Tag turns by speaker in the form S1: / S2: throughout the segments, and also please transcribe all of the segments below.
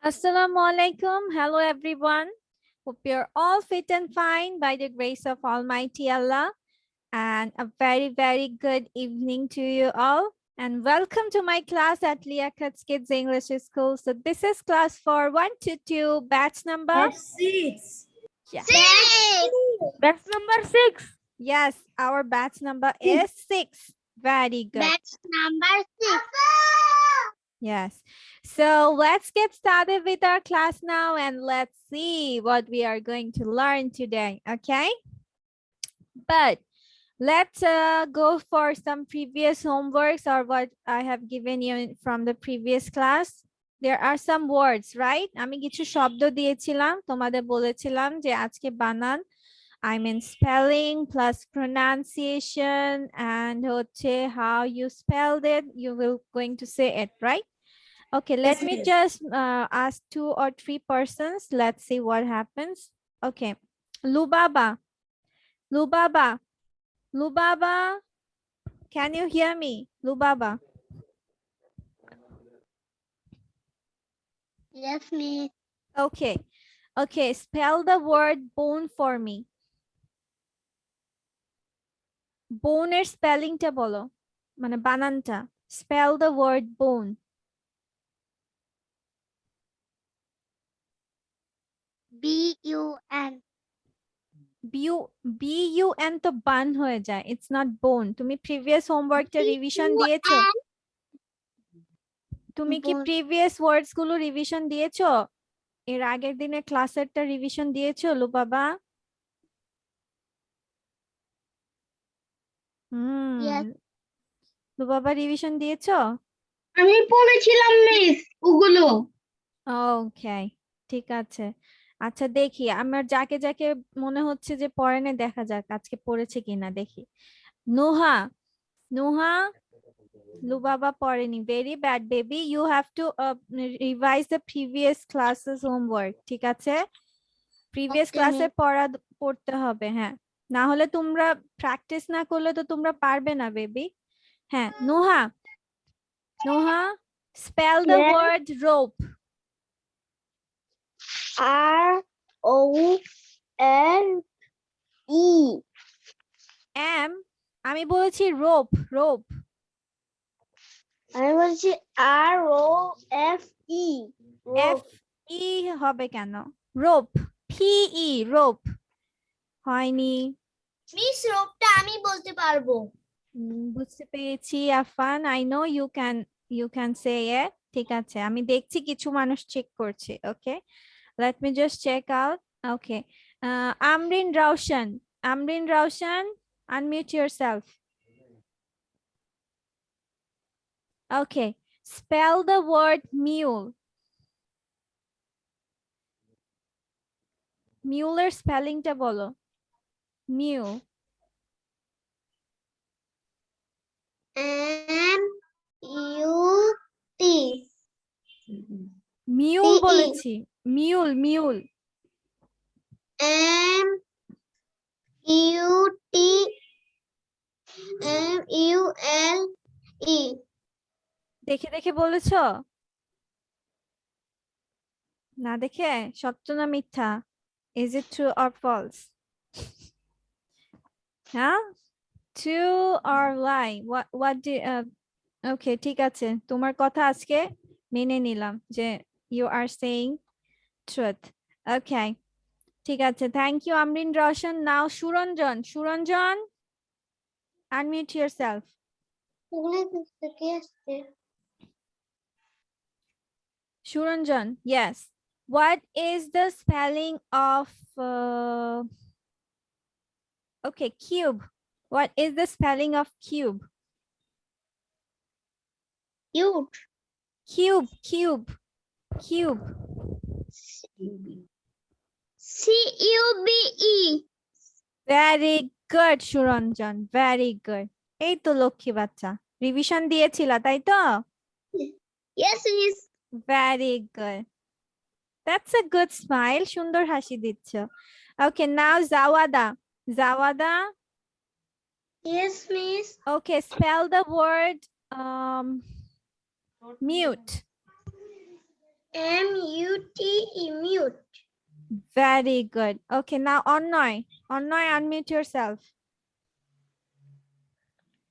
S1: Assalamu alaikum. Hello, everyone. Hope you're all fit and fine by the grace of Almighty Allah. And a very, very good evening to you all. And welcome to my class at Liakat's Kids English School. So this is class for 1 to 2, batch number?
S2: That's 6.
S1: Yeah.
S2: That's number 6.
S1: Yes, our batch number is 6. Very good.
S3: Batch number 6.
S1: Yes. So let's get started with our class now and let's see what we are going to learn today. Okay. But let's go for some previous homeworks or what I have given you from the previous class. There are some words, right? আমি কিছু শব্দ দিয়েছিলাম তোমাদের বলেছিলাম যে আজকে বানান I mean spelling plus pronunciation and হচ্ছে how you spelled it, you will going to say it, right? Okay, let me just ask 2 or 3 persons. Let's see what happens. Okay, Lubaba. Lubaba. Lubaba. Can you hear me? Lubaba.
S3: Yes, miss.
S1: Okay. Okay, spell the word bone for me. Bone এর spelling টা বলো মানে বানানটা spell the word bone.
S3: B-U-N.
S1: B-U-N তো বান হয়ে যায়, it's not bone. তুমি previous homework টা revision দিয়েছো? তুমি কি প্রিভিয়াস ওয়ার্ডস গুলো রিভিশন দিয়েছো? এর আগের দিনে ক্লাসেরটা রিভিশন দিয়েছো লুবাবা?
S3: Yes.
S1: লুবাবা রিভিশন দিয়েছো?
S2: আমি পড়েছিলাম মিস ওগুলো।
S1: ওকে, ঠিক আছে। আচ্ছা দেখি আমার যাকে যাকে মনে হচ্ছে যে পড়েনে দেখা যাক আজকে পড়েছে কিনা দেখি। নুহা, নুহা, লুবাবা পড়েনি। Very bad baby, you have to revise the previous classes homework, ঠিক আছে? প্রিভিয়াস
S3: Okay,
S1: ক্লাসে
S3: miss.
S1: পড়তে হবে, হ্যাঁ। না হলে তোমরা প্র্যাকটিস না করলে তো তোমরা পারবে না বেবি। হ্যাঁ, Noha, Noha, spell the
S3: Yes.
S1: Word rope.
S3: R-O-L-E.
S1: Um, আমি বলেছি রোপ, রোপ।
S3: আমি বলছি R-O-F-E.
S1: এফ ই হবে কেন? রোপ, পি-ই, রোপ হয়নি।
S3: মিস রোপটা আমি বলতে পারবো।
S1: বুঝতে পেরেছি Afan, I know you can say it. ঠিক আছে, আমি দেখছি কিছু মানুষ চেক করছে। ওকে, let me just check out. Okay, Amrin Raushan, Amrin Raushan, unmute yourself. Okay, spell the word mule. Mueller spelling টা বলো। Mule,
S3: M-U-T.
S1: mule
S3: T-E.
S1: বলেছি, mule, mule।
S3: M-U-T. M-U-L-E.
S1: দেখে দেখে বলেছো? না দেখে? সত্য না মিথ্যা? Is it true or false? হ্যাঁ, true or lie? What do okay, ঠিক আছে, তোমার কথা আজকে মেনে নিলাম যে you are saying truth. Okay, ঠিক আছে, thank you Amrin Roshan. Now Suranjan, Suranjan, unmute yourself. Suranjan, yes. What is the spelling of okay, cube? What is the spelling of cube?
S3: Cute.
S1: Cube, cube, cube.
S3: C-U-B-E.
S1: Very good, Suranjan. Very good. এই তো লক্ষ্মী বাচ্চা, revision দিয়েছিলা তাই তো?
S3: Yes, miss.
S1: Very good. That's a good smile. সুন্দর হাসি দিচ্ছ। Okay, now Zawada. Zawada.
S3: Yes, miss.
S1: Okay, spell the word mute.
S3: M-U-T-E, mute.
S1: Very good. Okay, now Annoy, unmute yourself.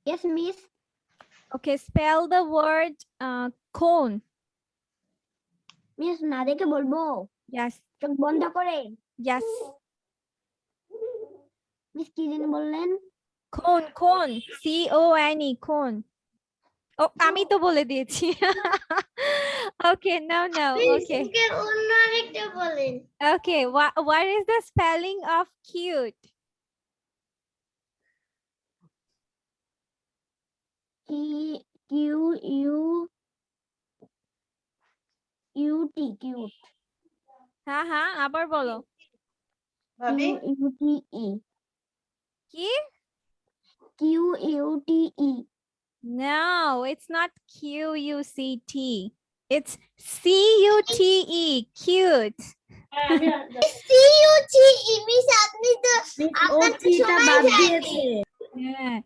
S3: Yes, miss.
S1: Okay, spell the word cone.
S3: Miss না দেখে বলবো
S1: Yes,
S3: চোখ বন্ধ করে
S1: yes.
S3: Miss কি জানি বললেন
S1: Cone, C-O-N-E, cone. Oh, আমি তো বলে দিয়েছি। Okay, no, okay.
S3: অন্য আরেকটা বলেন
S1: Okay, what is the spelling of cute?
S3: Q-U-U-T, cute.
S1: হ্যাঁ, আবার বলো।
S3: Q-U-T-E.
S1: কি?
S3: Q-U-T-E.
S1: No, it's not Q-U-C-T. It's C-U-T-E, cute.
S3: C-U-T-E, miss আপনি তো আপনার তো
S2: ওটিটা
S3: সময়
S2: বাদ
S3: থাকে
S2: দিয়েছে
S1: হ্যাঁ।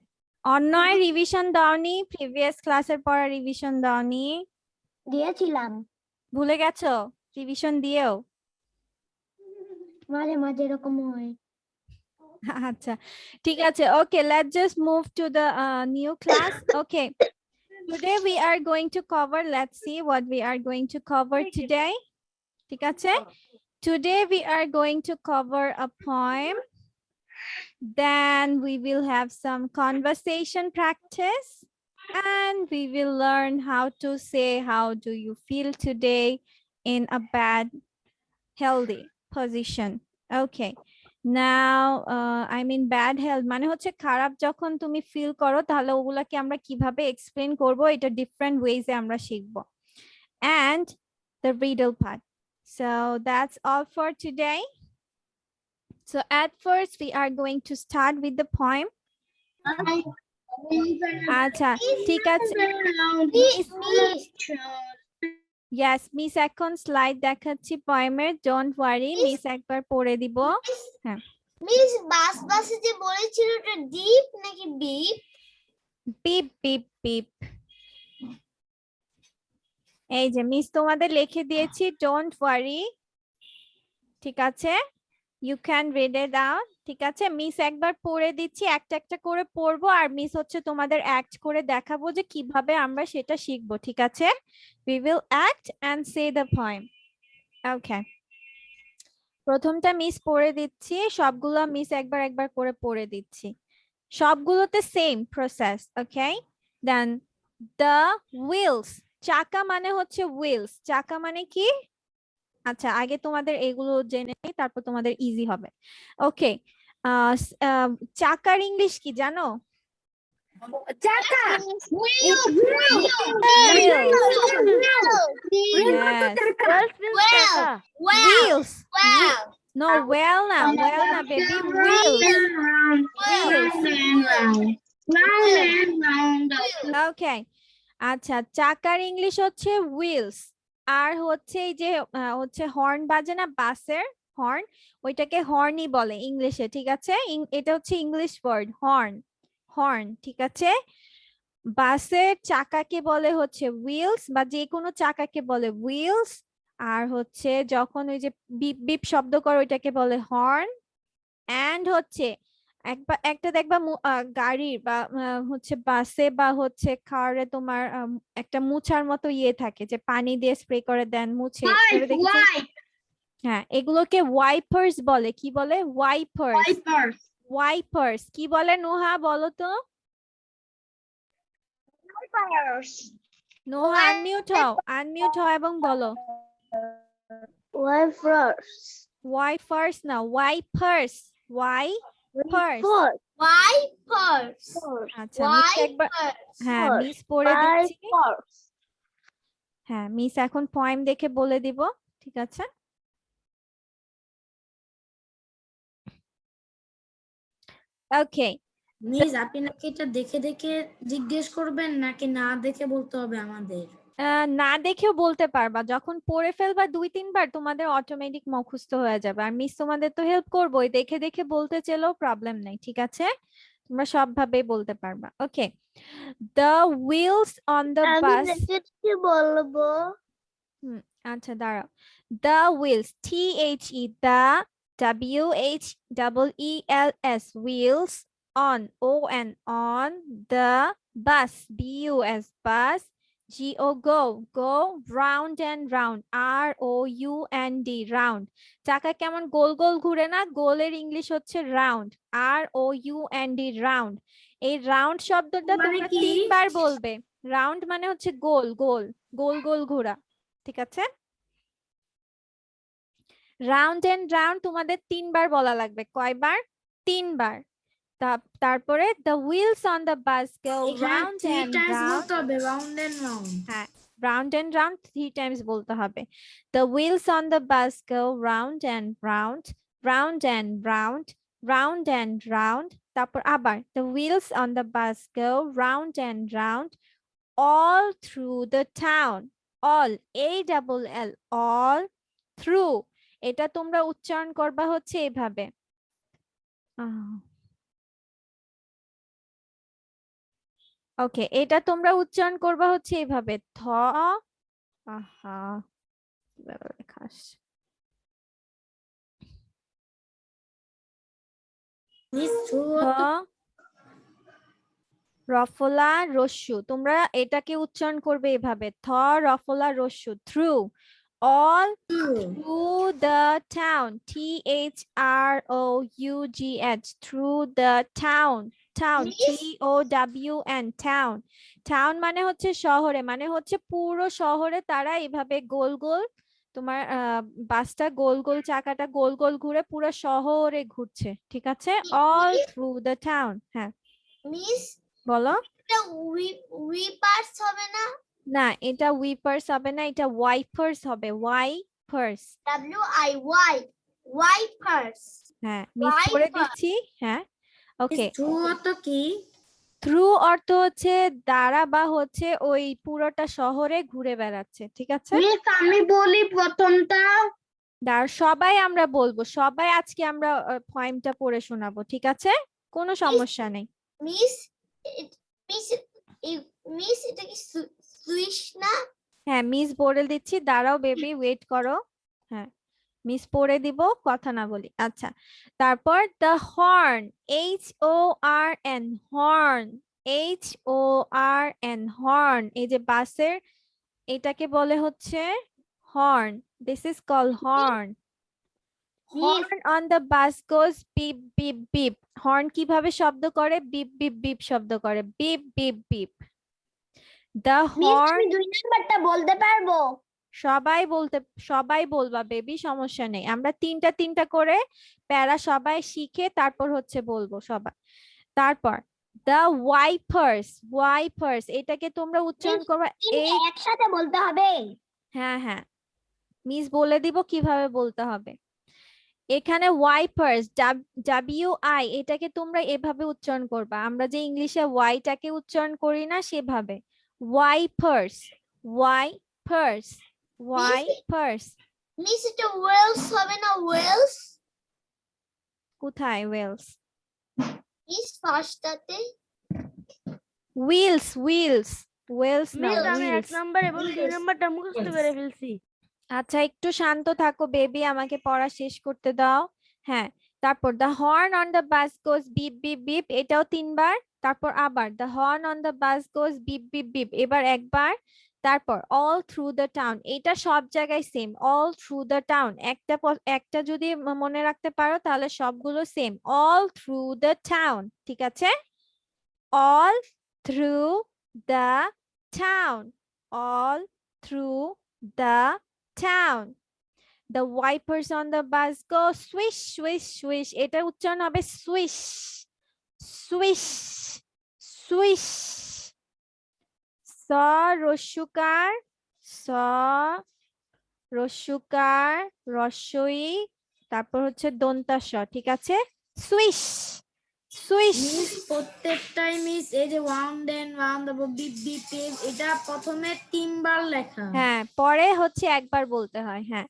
S1: অন্যয় রিভিশন দাওনি? প্রিভিয়াস ক্লাসের পড়া রিভিশন দাওনি?
S3: দিয়েছিলাম
S1: ভুলে গেছো? রিভিশন দিয়েও?
S3: মাঝে মাঝে এরকম হয়
S1: আচ্ছা, ঠিক আছে। Okay, let's just move to the new class. Okay. Today we are going to cover, let's see what we are going to cover today. ঠিক আছে? Today we are going to cover a poem. Then we will have some conversation practice. And we will learn how to say, how do you feel today in a bad, healthy position. Okay. Now, I mean bad health মানে হচ্ছে খারাপ যখন তুমি feel করো তাহলে ওগুলাকে আমরা কিভাবে explain করব এটা ডিফারেন্ট ওয়েজে আমরা শিখব and the riddle part. So that's all for today. So at first we are going to start with the poem. আচ্ছা, ঠিক আছে। Yes, মিস এখন স্লাইড দেখাচ্ছি পয়েমের, ডোন্ট ওয়ারি, মিস একবার পড়ে দিব। হ্যাঁ,
S3: মিস বাসে যে বলেছিল ওটা ডিপ নাকি বিপ
S1: পিপ পিপ পিপ। এই যে মিস তোমাদের লিখে দিয়েছি, ডোন্ট ওয়ারি, ঠিক আছে? You can read it out, ঠিক আছে? মিস একবার পড়ে দিচ্ছি, একটা একটা করে পড়বো আর মিস হচ্ছে তোমাদের অ্যাক্ট করে দেখাবো যে কিভাবে আমরা সেটা শিখবো, ঠিক আছে? We will act and say the poem. Okay. প্রথমটা মিস পড়ে দিচ্ছি, সবগুলো মিস একবার একবার করে পড়ে দিচ্ছি, সবগুলোতে same process. Okay, then the wheels, চাকা মানে হচ্ছে হুইলস, চাকা মানে কি? আচ্ছা, আগে তোমাদের এগুলো জেনে নেই, তারপর তোমাদের ইজি হবে। ওকে, চাকার ইংলিশ কি জানো?
S2: চাকা
S1: Wheels. No, well না baby, wheels. Okay. আচ্ছা, চাকার ইংলিশ হচ্ছে wheels, আর হচ্ছে এই যে হচ্ছে হর্ন বাজে না বাসের হর্ন, ওইটাকে হর্নই বলে ইংলিশে, ঠিক আছে? এটা হচ্ছে ইংলিশ ওয়ার্ড হর্ন, ঠিক আছে? বাসের চাকাকে বলে হচ্ছে wheels, বা যে কোনো চাকাকে বলে wheels, আর হচ্ছে যখন ওই যে বিপ বিপ শব্দ করে ওইটাকে বলে হর্ন। এন্ড হচ্ছে একটা দেখবা গাড়ির বা হচ্ছে বাসে বা হচ্ছে কারে তোমার একটা মুছার মতো ইয়ে থাকে যে পানি দিয়ে স্প্রে করে দেন মুছে, হ্যাঁ, এগুলোকে ওয়াইপার্স বলে। কি বলে? ওয়াইপার্স। কি বলে নোহা, বলো তো? নোহা আনমিউট হও এবং বলো। ওয়াইপার্স না, ওয়াইপার্স। আচ্ছা, মিস একবার, হ্যাঁ মিস পড়ে দিচ্ছি। হ্যাঁ, মিস এখন পয়েম দেখে বলে দিব, ঠিক আছে? ওকে,
S2: মিস আপনি নাকি এটা দেখে দেখে জিজ্ঞেস করবেন নাকি না দেখে বলতে হবে আমাদের?
S1: না দেখেও বলতে পারবা, যখন পড়ে ফেলবা 2-3 বার তোমাদের অটোমেটিক মুখস্থ হয়ে যাবে, আর মিস তোমাদের তো হেল্প করবোই, দেখে দেখে বলতে চাইলেও প্রবলেম নাই, ঠিক আছে? তোমরা সবভাবেই বলতে পারবা। Okay, the wheels on the bus,
S3: বলবো
S1: আচ্ছা দাঁড়াও। The wheels, THE, the WHEELS, wheels on, ON, on the bus, BUS, bus, GO, go, go round and round, ROUND, round. চাকা কেমন গোল গোল ঘুরে না, গোলের ইংলিশ হচ্ছে রাউন্ড, ROUND, রাউন্ড। এই রাউন্ড শব্দটা
S2: মানে
S1: তোমরা
S2: কি?
S1: 3 বার বলবে। রাউন্ড মানে হচ্ছে গোল গোল গোল গোল ঘোরা, ঠিক আছে? রাউন্ড এন্ড রাউন্ড তোমাদের 3 বার বলা লাগবে। কয়বার? 3 বার। তারপরে the wheels on the bus go
S2: এখানে
S1: round
S2: 3
S1: and
S2: টাইমস
S1: round.
S2: বলতে হবে রাউন্ড এন্ড রাউন্ড।
S1: হ্যাঁ, round and round 3 times বলতে হবে। The wheels on the bus go round and round, round and round, round and round. তারপর আবার the wheels on the bus go round and round, all through the town. All, ALL, all through. এটা তোমরা উচ্চারণ করবা হচ্ছে এভাবে। ওকে, এটা তোমরা উচ্চারণ করবা হচ্ছে এভাবে, থ, আহা কিভাবে লেখা আসছে?
S2: মিস থ্রু
S1: থ, রফলা রস্যু, তোমরা এটাকে উচ্চারণ করবে এভাবে, থ রফলা রস্যু, through, all through the town, THROUGH, through the town, town,
S3: Miss?
S1: TOWN, town, town মানে হচ্ছে শহরে, মানে হচ্ছে পুরো শহরে তারা এইভাবে গোল গোল, তোমার বাসটা গোল গোল, চাকাটা গোল গোল ঘুরে পুরো শহরে ঘুরছে, ঠিক আছে? all through the town. হ্যাঁ
S3: মিস,
S1: বলো।
S3: এটা উইপার্স হবে না?
S1: না, এটা উইপার্স হবে না, এটা ওয়াইপার্স হবে, ওয়াইপার্স।
S3: WIY, ওয়াইপার্স।
S1: হ্যাঁ, মিস করে
S3: Wipers.
S1: দিচ্ছি। হ্যাঁ, ওকে।
S2: থ্রু অর্থ কি?
S1: থ্রু অর্থ হচ্ছে দ্বারা বা হচ্ছে ওই পুরোটা শহরে ঘুরে বেড়াচ্ছে, ঠিক আছে?
S2: মিস আমি বলি প্রথমটা।
S1: সবাই আমরা বলবো, সবাই আজকে আমরা পয়েমটা পড়ে শোনাবো, ঠিক আছে? কোনো সমস্যা নেই।
S3: মিস, মিস, মিস এটা কি সুইচ না?
S1: হ্যাঁ, মিস বলে দিচ্ছি, দাঁড়াও বেবি, ওয়েট করো। হ্যাঁ, মিস পড়ে দিব, কথা না বলি। আচ্ছা, তারপর the horn, HORN, horn, HORN, horn, এই যে বাসের এটাকে বলে হচ্ছে horn, this is call horn. Horn on the bus goes beep beep beep, horn কিভাবে শব্দ করে? বিপ বিপ বিপ শব্দ করে, beep beep beep. The horn,
S3: 2 নাম্বারটা বলতে পারবো?
S1: সবাই বলবা বেবি, সমস্যা নেই, আমরা তিনটা করে প্যারা সবাই শিখে তারপর হচ্ছে বলবো সবাই। তারপর দ্য ওয়াইপার্স, ওয়াইপার্স এটাকে তোমরা উচ্চারণ করবা এই,
S3: একসাথে বলতে হবে?
S1: হ্যাঁ হ্যাঁ, মিস বলে দিব কিভাবে বলতে হবে। এখানে ওয়াইপার্স, WI, এটাকে তোমরা এভাবে উচ্চারণ করবা, আমরা যে ইংলিশে ওয়াইটাকে উচ্চারণ করি না সেভাবে, ওয়াইপার্স, ওয়াইপার্স, ওয়াইপার্স।
S3: মিস এটা ওয়েলস হবে না? ওয়েলস?
S1: কোথায় ওয়েলস?
S3: মিস ফার্স্টটাতে
S1: হুইলস, হুইলস, ওয়েলস না,
S3: Wheels,
S2: আমি 1
S1: হুইলস।
S2: নাম্বার এবং 2 নাম্বারটা মুখস্থ করে ফেলছি।
S1: আচ্ছা, একটু শান্ত থাকো বেবি, আমাকে পড়া শেষ করতে দাও। হ্যাঁ, তারপর the horn on the bus goes beep beep beep, এটাও 3 বার। তারপর আবার the horn on the bus goes beep beep beep, এবার একবার। তারপর অল থ্রু দ্য টাউন, এটা সব জায়গায় same, all through the town, একটা যদি মনে রাখতে পারো তাহলে সবগুলো same, all through the town, ঠিক আছে? all through the town, all through the town. The wipers on the bus go swish swish swish, এটা উচ্চারণ হবে swish swish swish। স রস্যকার, স রস্যকার, রস্যই, তারপর হচ্ছে দন্তাস, ঠিক আছে? সুইশ সুইশ।
S2: মিস প্রত্যেকটাই মিস এই যে রাউন্ড এন্ড রাউন্ড তারপর বিপ বিপ বিপ, এটা প্রথমে 3 বার লেখা।
S1: হ্যাঁ, পরে হচ্ছে একবার বলতে হয়। হ্যাঁ,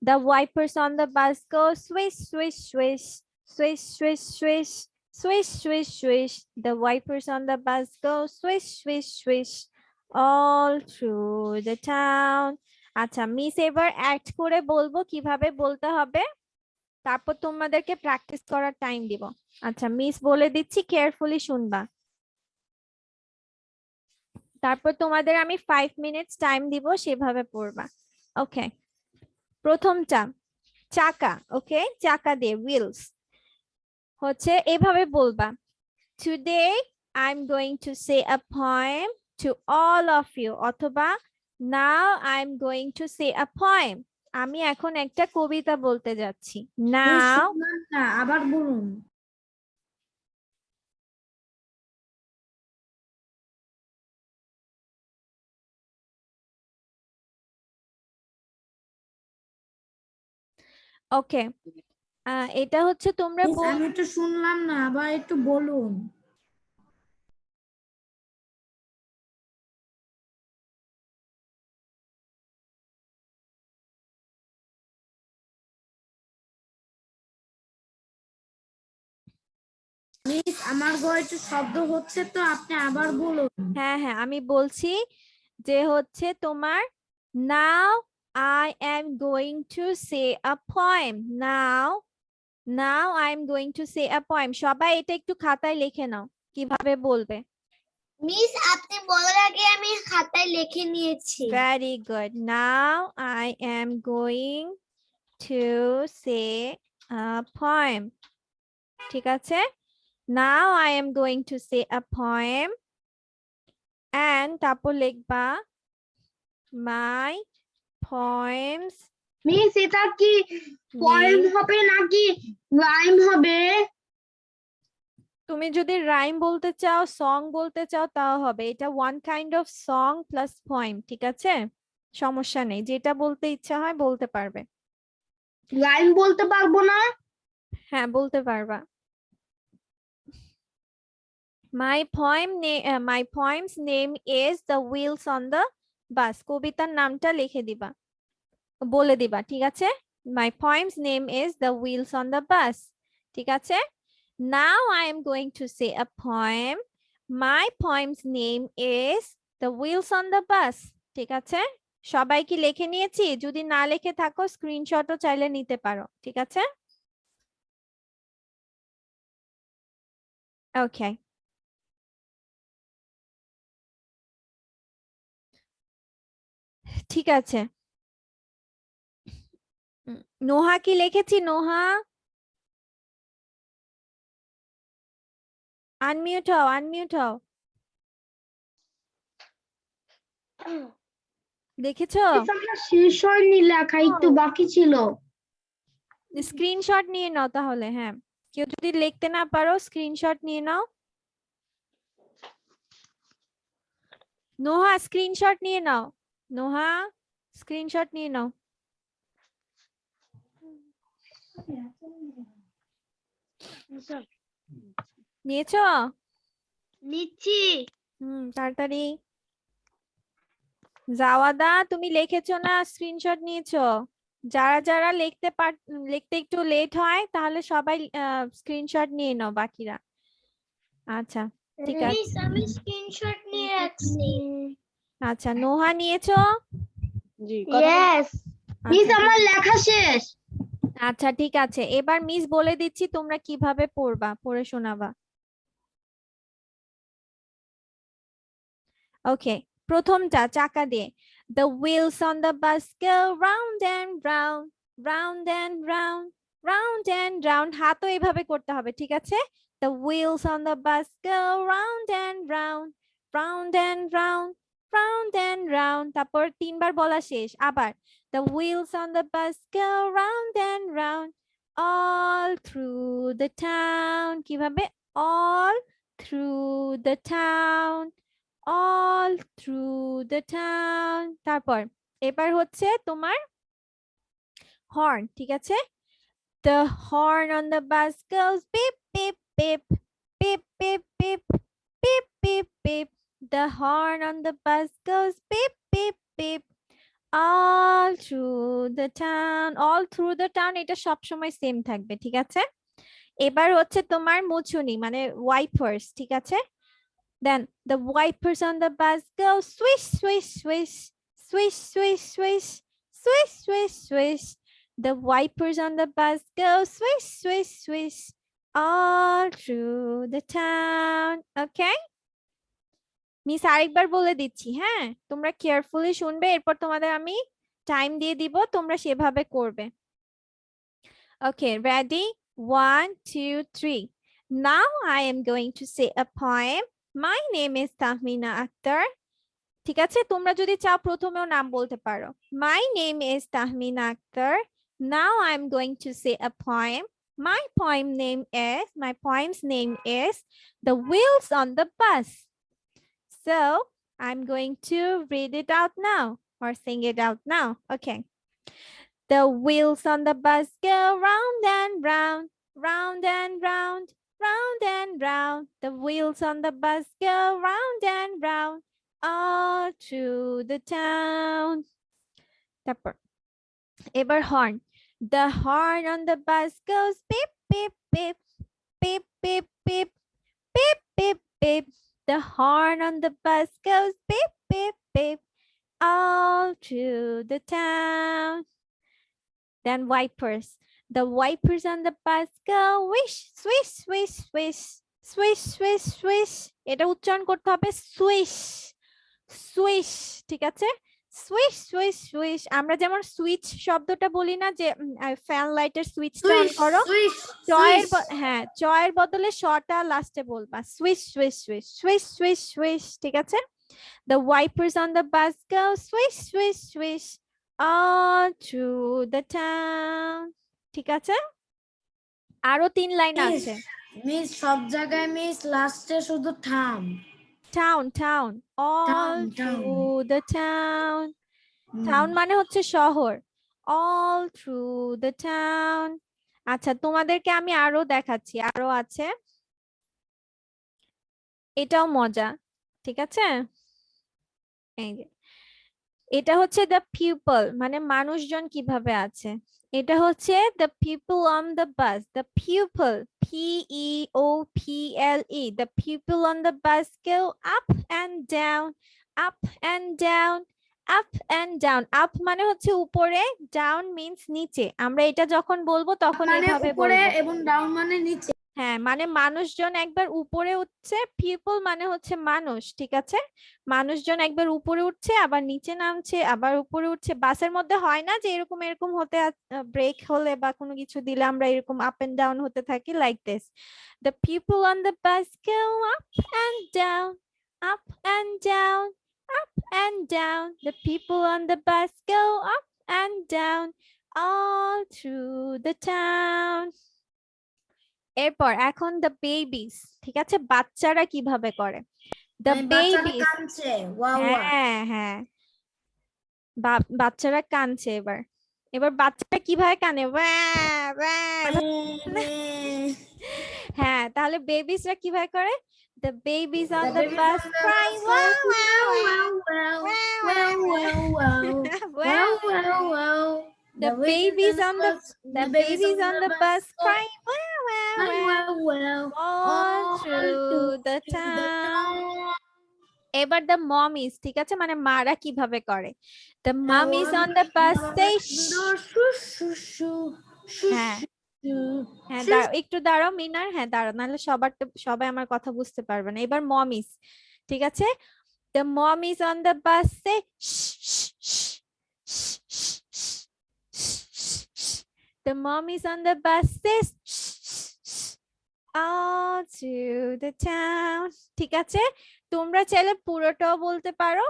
S1: the wipers on the bus go swish swish swish swish swish swish swish swish swish, the wipers on the bus go swish swish swish all through the town, আচ্ছা মিস এবার অ্যাক্ট করে বলবো কিভাবে বলতে হবে, তারপর তোমাদেরকে প্র্যাকটিস করার টাইম দিব। আচ্ছা মিস বলে দিচ্ছি, কেয়ারফুলি শুনবা, তারপর তোমাদের আমি 5 মিনিটস টাইম দিব, সেভাবে পড়বা। ওকে, প্রথমটা চাকা। ওকে, চাকা দিয়ে wheels হচ্ছে এভাবে বলবা, today I'm going to say a poem to all of you, অথবা now I'm going to say a poem, আমি এখন একটা কবিতা বলতে যাচ্ছি। now
S2: শুনলাম না, আবার বলুন।
S1: ওকে, এটা হচ্ছে তোমরা
S2: মিস, আমি তো শুনলাম না, আবার একটু বলুন। মিস, আমার ঘরে একটু শব্দ হচ্ছে, তো আপনি আবার বলুন।
S1: হ্যাঁ হ্যাঁ আমি বলছি যে হচ্ছে তোমার now I am going to say a poem, now I am going to say a poem, সবাই এটা একটু খাতায় লিখে নাও কিভাবে বলবে।
S3: মিস আপনি বলার আগে আমি খাতায় লিখে নিয়েছি।
S1: Very good, now I am going to say a poem, ঠিক আছে, now I am going to say a poem and তারপর লিখবা my poems
S2: মিস, এটা কি পয়েম
S1: name,
S2: হবে নাকি রাইম হবে?
S1: তুমি যদি রাইম বলতে চাও, সং বলতে চাও তাও হবে, এটা one kind of song plus poem, ঠিক আছে, সমস্যা নেই, যেটা বলতে ইচ্ছা হয় বলতে পারবে।
S2: রাইম বলতে পারবো না?
S1: হ্যাঁ বলতে পারবা। my poem's name is the wheels on the bus, কবিতার নামটা লিখে দিবা, বলে দিবা, ঠিক আছে, my poem's name is the wheels on the bus, ঠিক আছে, now I am going to say a poem, my poem's name is the wheels on the bus, ঠিক আছে, সবাই কি লিখে নিয়েছি? যদি না লিখে থাকো স্ক্রিনশটও চাইলে নিতে পারো, ঠিক আছে। ওকে, ঠিক আছে, নোহা কি লিখেছি? নোহা আনমিউট হও, আনমিউট হও, দেখেছো?
S2: শেষ হয়নি লেখা, একটু বাকি ছিল।
S1: স্ক্রিনশট নিয়ে নাও তাহলে, হ্যাঁ কেউ যদি লিখতে না পারো স্ক্রিনশট নিয়ে নাও। নোহা স্ক্রিনশট নিয়ে নাও, নোহা স্ক্রিনশট নিয়ে নাও। নিয়েছো?
S3: নিচ্ছি।
S1: তাড়াতাড়ি। জাওয়াদা তুমি লিখেছো না, স্ক্রিনশট নিয়েছো? যারা যারা লিখতে একটু লেট হয় তাহলে সবাই স্ক্রিনশট নিয়ে নাও বাকিরা। আচ্ছা ঠিক আছে,
S3: মিস আমি স্ক্রিনশট নিয়ে রাখছি।
S1: আচ্ছা নোহা নিয়েছো?
S4: জি
S3: ইয়েস
S2: মিস,
S1: আচ্ছা,
S2: আমার লেখা শেষ।
S1: আচ্ছা ঠিক আছে, এবার মিস বলে দিচ্ছি তোমরা কিভাবে পড়বা, পড়ে শোনাবা। ওকে, প্রথমটা চাকা দিয়ে, the wheels on the bus go round and round, round and round, round and round, হাতও এইভাবে করতে হবে, ঠিক আছে, the wheels on the bus go round and round, round and round, round and round, তারপর তিনবার বলা শেষ, আবার the wheels on the bus go round and round, all through the town, কিভাবে, all through the town, all through the town, তারপর এবার হচ্ছে তোমার হর্ন, ঠিক আছে, the horn on the bus goes beep beep beep, beep beep beep, beep beep beep, the horn on the bus goes beep beep beep, all through the town, all through the town, এটা সব সময় same থাকবে, ঠিক আছে। এবার হচ্ছে তোমার মুছুনি মানে ওয়াইপার্স, ঠিক আছে, then the wipers on the bus go swish, swish, swish, swish, swish, swish, swish, swish. The wipers on the bus go swish, swish, swish all through the town. Okay? Miss আরেকবার বলে দিচ্ছি, হ্যাঁ, তোমরা কেয়ারফুলি শুনবে, এরপর তোমাদের আমি time দিয়ে দিব, তোমরা সেভাবে করবে। Okay, ready? 1, 2, 3. Now I am going to say a poem. My name is Tahmina Akhtar. ঠিক আছে, তোমরা যদি চাও প্রথমেও নাম বলতে পারো। My name is Tahmina Akhtar. Now I'm going to say a poem. My poem's name is The Wheels on the Bus. So I'm going to read it out now or sing it out now. Okay. The wheels on the bus go round and round, round and round, round and round. The wheels on the bus go round and round all through the town. তারপর এবার horn. The horn on the bus goes beep, beep, beep, beep, beep, beep, beep, beep, beep. The horn on the bus goes beep, beep, beep, all through the town. Then wipers. The wipers on the bus go wish, swish, swish, swish, swish, swish, swish. এটা উচ্চারণ করতে হবে swish, swish, ঠিক আছে? Swish, swish, swish. আমরা যেমন switch শব্দটা বলি না, যে ফ্যান লাইটের সুইচটা অন করো, হ্যাঁ, চয়ের বদলে শটা লাস্টে বলবা, swish, swish, swish, swish, swish, swish, ঠিক আছে? The wipers on the bus go swish, swish, swish all through the town. ঠিক আছে? আরো 3 লাইন আছে।
S2: মিস সব জায়গায় মিস লাস্টে শুধু থাম।
S1: Town, town, all through the town. Town মানে হচ্ছে শহর। All through the town. আচ্ছা, তোমাদেরকে আমি আরো দেখাচ্ছি, আরো আছে, এটাও মজা, ঠিক আছে? এই যে এটা হচ্ছে the pupil, মানে মানুষজন কিভাবে আছে। এটা হচ্ছে the people on the bus. The pupil, P-E-O-P-L-E. The people on the bus go up and down, up and down, up and down. Up মানে হচ্ছে উপরে, down means নিচে। আমরা এটা যখন বলবো তখন
S2: মানে
S1: এভাবে
S2: উপরে
S1: বলবো,
S2: এবং ডাউন মানে নিচে।
S1: হ্যাঁ, মানে মানুষজন একবার উপরে উঠছে, পিপল মানে হচ্ছে মানুষ, ঠিক আছে? মানুষজন একবার উপরে উঠছে, আবার নিচে নামছে, আবার উপরে উঠছে। বাসের মধ্যে হয় না যে এরকম এরকম হতে, ব্রেক হলে বা কোনো কিছু দিলে আমরা এরকম আপ এন্ড ডাউন হতে থাকি, like this. The people on the bus go up and down, up and down, up and down. The people on the bus go up and down all through the town. এরপর এখন the babies, ঠিক আছে? বাচ্চারা কিভাবে করে, the babies,
S2: কাঁদছে, wow wow.
S1: হ্যাঁ হ্যাঁ, বাচ্চারা কাঁদছে। এবার এবার বাচ্চারা কিভাবে কানে, হ্যাঁ, তাহলে বেবিসরা কিভাবে করে, the babies on the bus cry wow wow wow wow wow wow. The babies on the bus cry wow wow wow all through the town. এবার the mommies, ঠিক আছে? মানে মারা কিভাবে করে, the mommies on the bus say হ্যাঁ হ্যাঁ, একটু দাঁড়াও মিনার, হ্যাঁ দাঁড়াও, নাহলে সবাই আমার কথা বুঝতে পারবে না। এবার মমিস, ঠিক আছে? the mommies on the bus say the mommies on the bus says all through the town. ঠিক আছে? তোমরা চাইলে পুরোটাও বলতে পারো,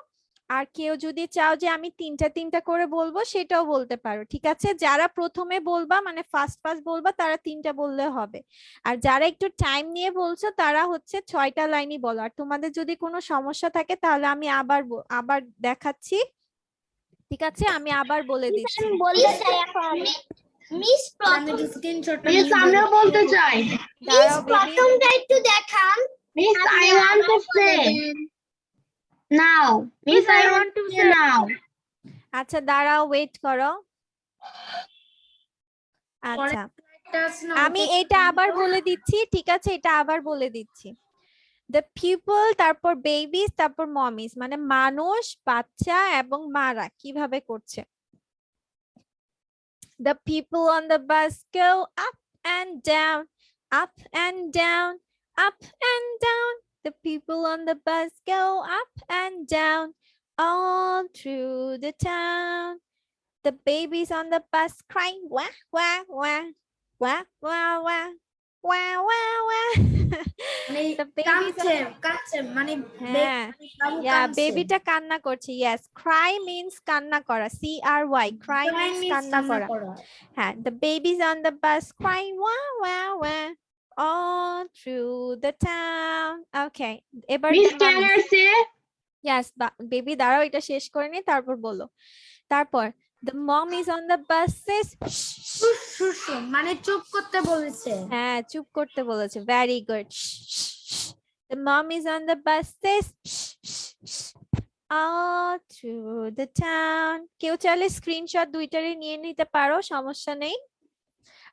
S1: আর কেউ যদি চাও যে আমি তিনটা করে বলবো সেটাও বলতে পারো, ঠিক আছে? যারা প্রথমে বলবা, মানে ফার্স্ট বলবা, তারা 3টা বললে হবে। আর যারা একটু টাইম নিয়ে বলছো তারা হচ্ছে 6টা লাইনই বলো। আর তোমাদের যদি কোনো সমস্যা থাকে তাহলে আমি আবার দেখাচ্ছি, ঠিক আছে? আমি আবার বলে দিচ্ছি।
S3: বলতে চাই এখন মিস,
S2: আমি স্ক্রিনশটটা
S4: মিস আমিও বলতে চাই।
S1: দাঁড়াও বেবি,
S3: প্রথমটা একটু দেখান।
S4: Miss I want to say now. Miss I want to say now.
S1: আচ্ছা দাঁড়াও, ওয়েট করো। আচ্ছা আমি এটা আবার বলে দিচ্ছি, ঠিক আছে? এটা আবার বলে দিচ্ছি। the people, তারপর babies, তারপর mommies, মানে মানুষ, বাচ্চা এবং মারা কিভাবে করছে। The people on the bus go up and down, up and down, up and down. The people on the bus go up and down, all through the town. The babies on the bus cry wah wah wah, wah wah wah, wah wah wah.
S2: মানে
S1: The babies
S2: কাঁদছে
S1: on
S2: কাঁদছে মানে
S1: হ্যাঁ,
S2: বাবু
S1: yeah,
S2: কাঁদছে
S1: বেবিটা কান্না করছে। Yes, cry means কান্না করা। CRY, cry
S2: Cry
S1: means
S2: means
S1: কান্না করা। হ্যাঁ, the babies on the bus cry wah wah wah, all through the town. Okay, এবার
S4: Miss,
S1: the
S4: can
S1: mummies.
S4: I say?
S1: Yes, baby দাঁড়াও, এটা শেষ করে নি, তারপর বলো। তারপর the mom is on the bus says
S2: মানে চুপ করতে বলেছে
S1: হ্যাঁ, চুপ করতে বলেছে। Very good. The mom is on the bus says all through the town. কেউ চাইলে স্ক্রিনশট দুইটারই নিয়ে নিতে পারো, সমস্যা নেই।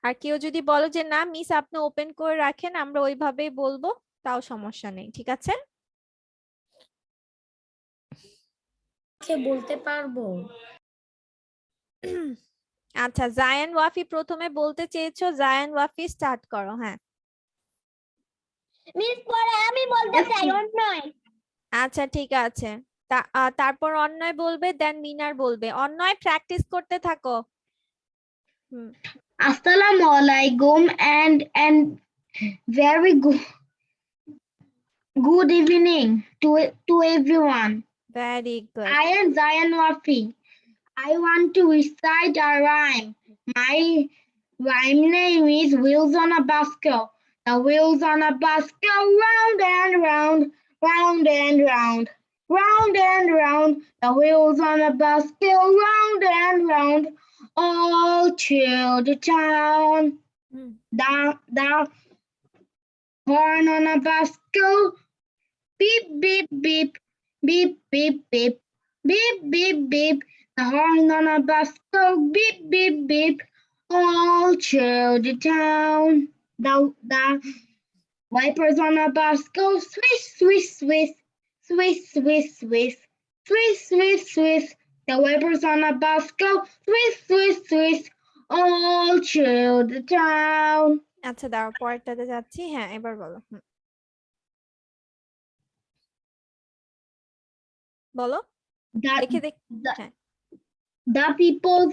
S1: আর কেউ যদি বলো যে না মিস আপনি ওপেন করে রাখেন, আমরা ওইভাবেই বলবো, তাও সমস্যা নেই, ঠিক আছে?
S2: বলতে পারবো।
S1: আচ্ছা, জায়ান ওয়াফি প্রথমে বলতে চেয়েছো, জায়ান ওয়াফি স্টার্ট করো। হ্যাঁ,
S3: মিস পরে আমি বলতে চাই অন্যয়।
S1: আচ্ছা ঠিক আছে। তারপর অন্যয় বলবে, দেন মিনার বলবে। অন্যয় প্র্যাকটিস করতে থাকো।
S4: Assalamualaikum and very good evening to everyone.
S1: Very good.
S4: I am Zayan Wafi. I want to recite a rhyme. My rhyme name is Wheels on a Bus Go. The wheels on a bus go round and round, round and round, round and round. The wheels on a bus go round and round, all through the town. The horn on a bus go beep, beep, beep, beep, beep, beep, beep, beep, beep. The horn on a bus go beep, beep, beep, all through the town. The wipers on a bus go swish, swish, swish, swish, swish, swish, swish, swish, swish. The wipers on a bus go swish, swish, swish, all through the town.
S1: আচ্ছা দাঁড়াও, পরেরটাতে যাচ্ছি। হ্যাঁ, এবার বলো। বলো দেখে দেখ। হ্যাঁ,
S4: The people's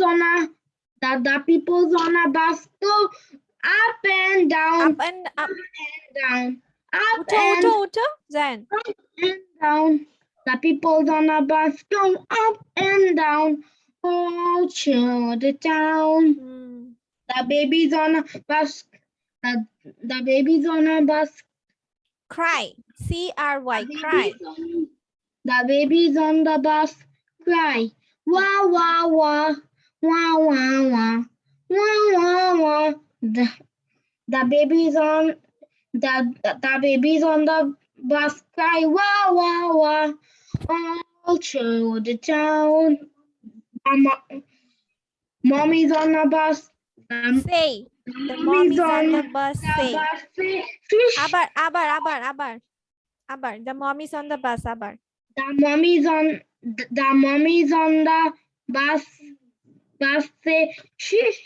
S4: on a bus go up and down,
S1: up end up,
S4: down, up
S1: উঠো
S4: and
S1: উঠো উঠো Zayan.
S4: down. The people's on a bus go up and down, all through the town. The babies on a bus, the babies on a bus,
S1: Cry, CRY, cry.
S4: the babies on the bus cry, wah wah wah, wah wah wah, wah wah wah. The babies on the babies on the bus cry, wah wah wah, all through the town. Mommy's on the bus.
S1: Say, the mom is on the bus, say.
S4: Swish.
S1: আবার the mom is on the bus, আবার
S4: The mommy's on the bus say shush.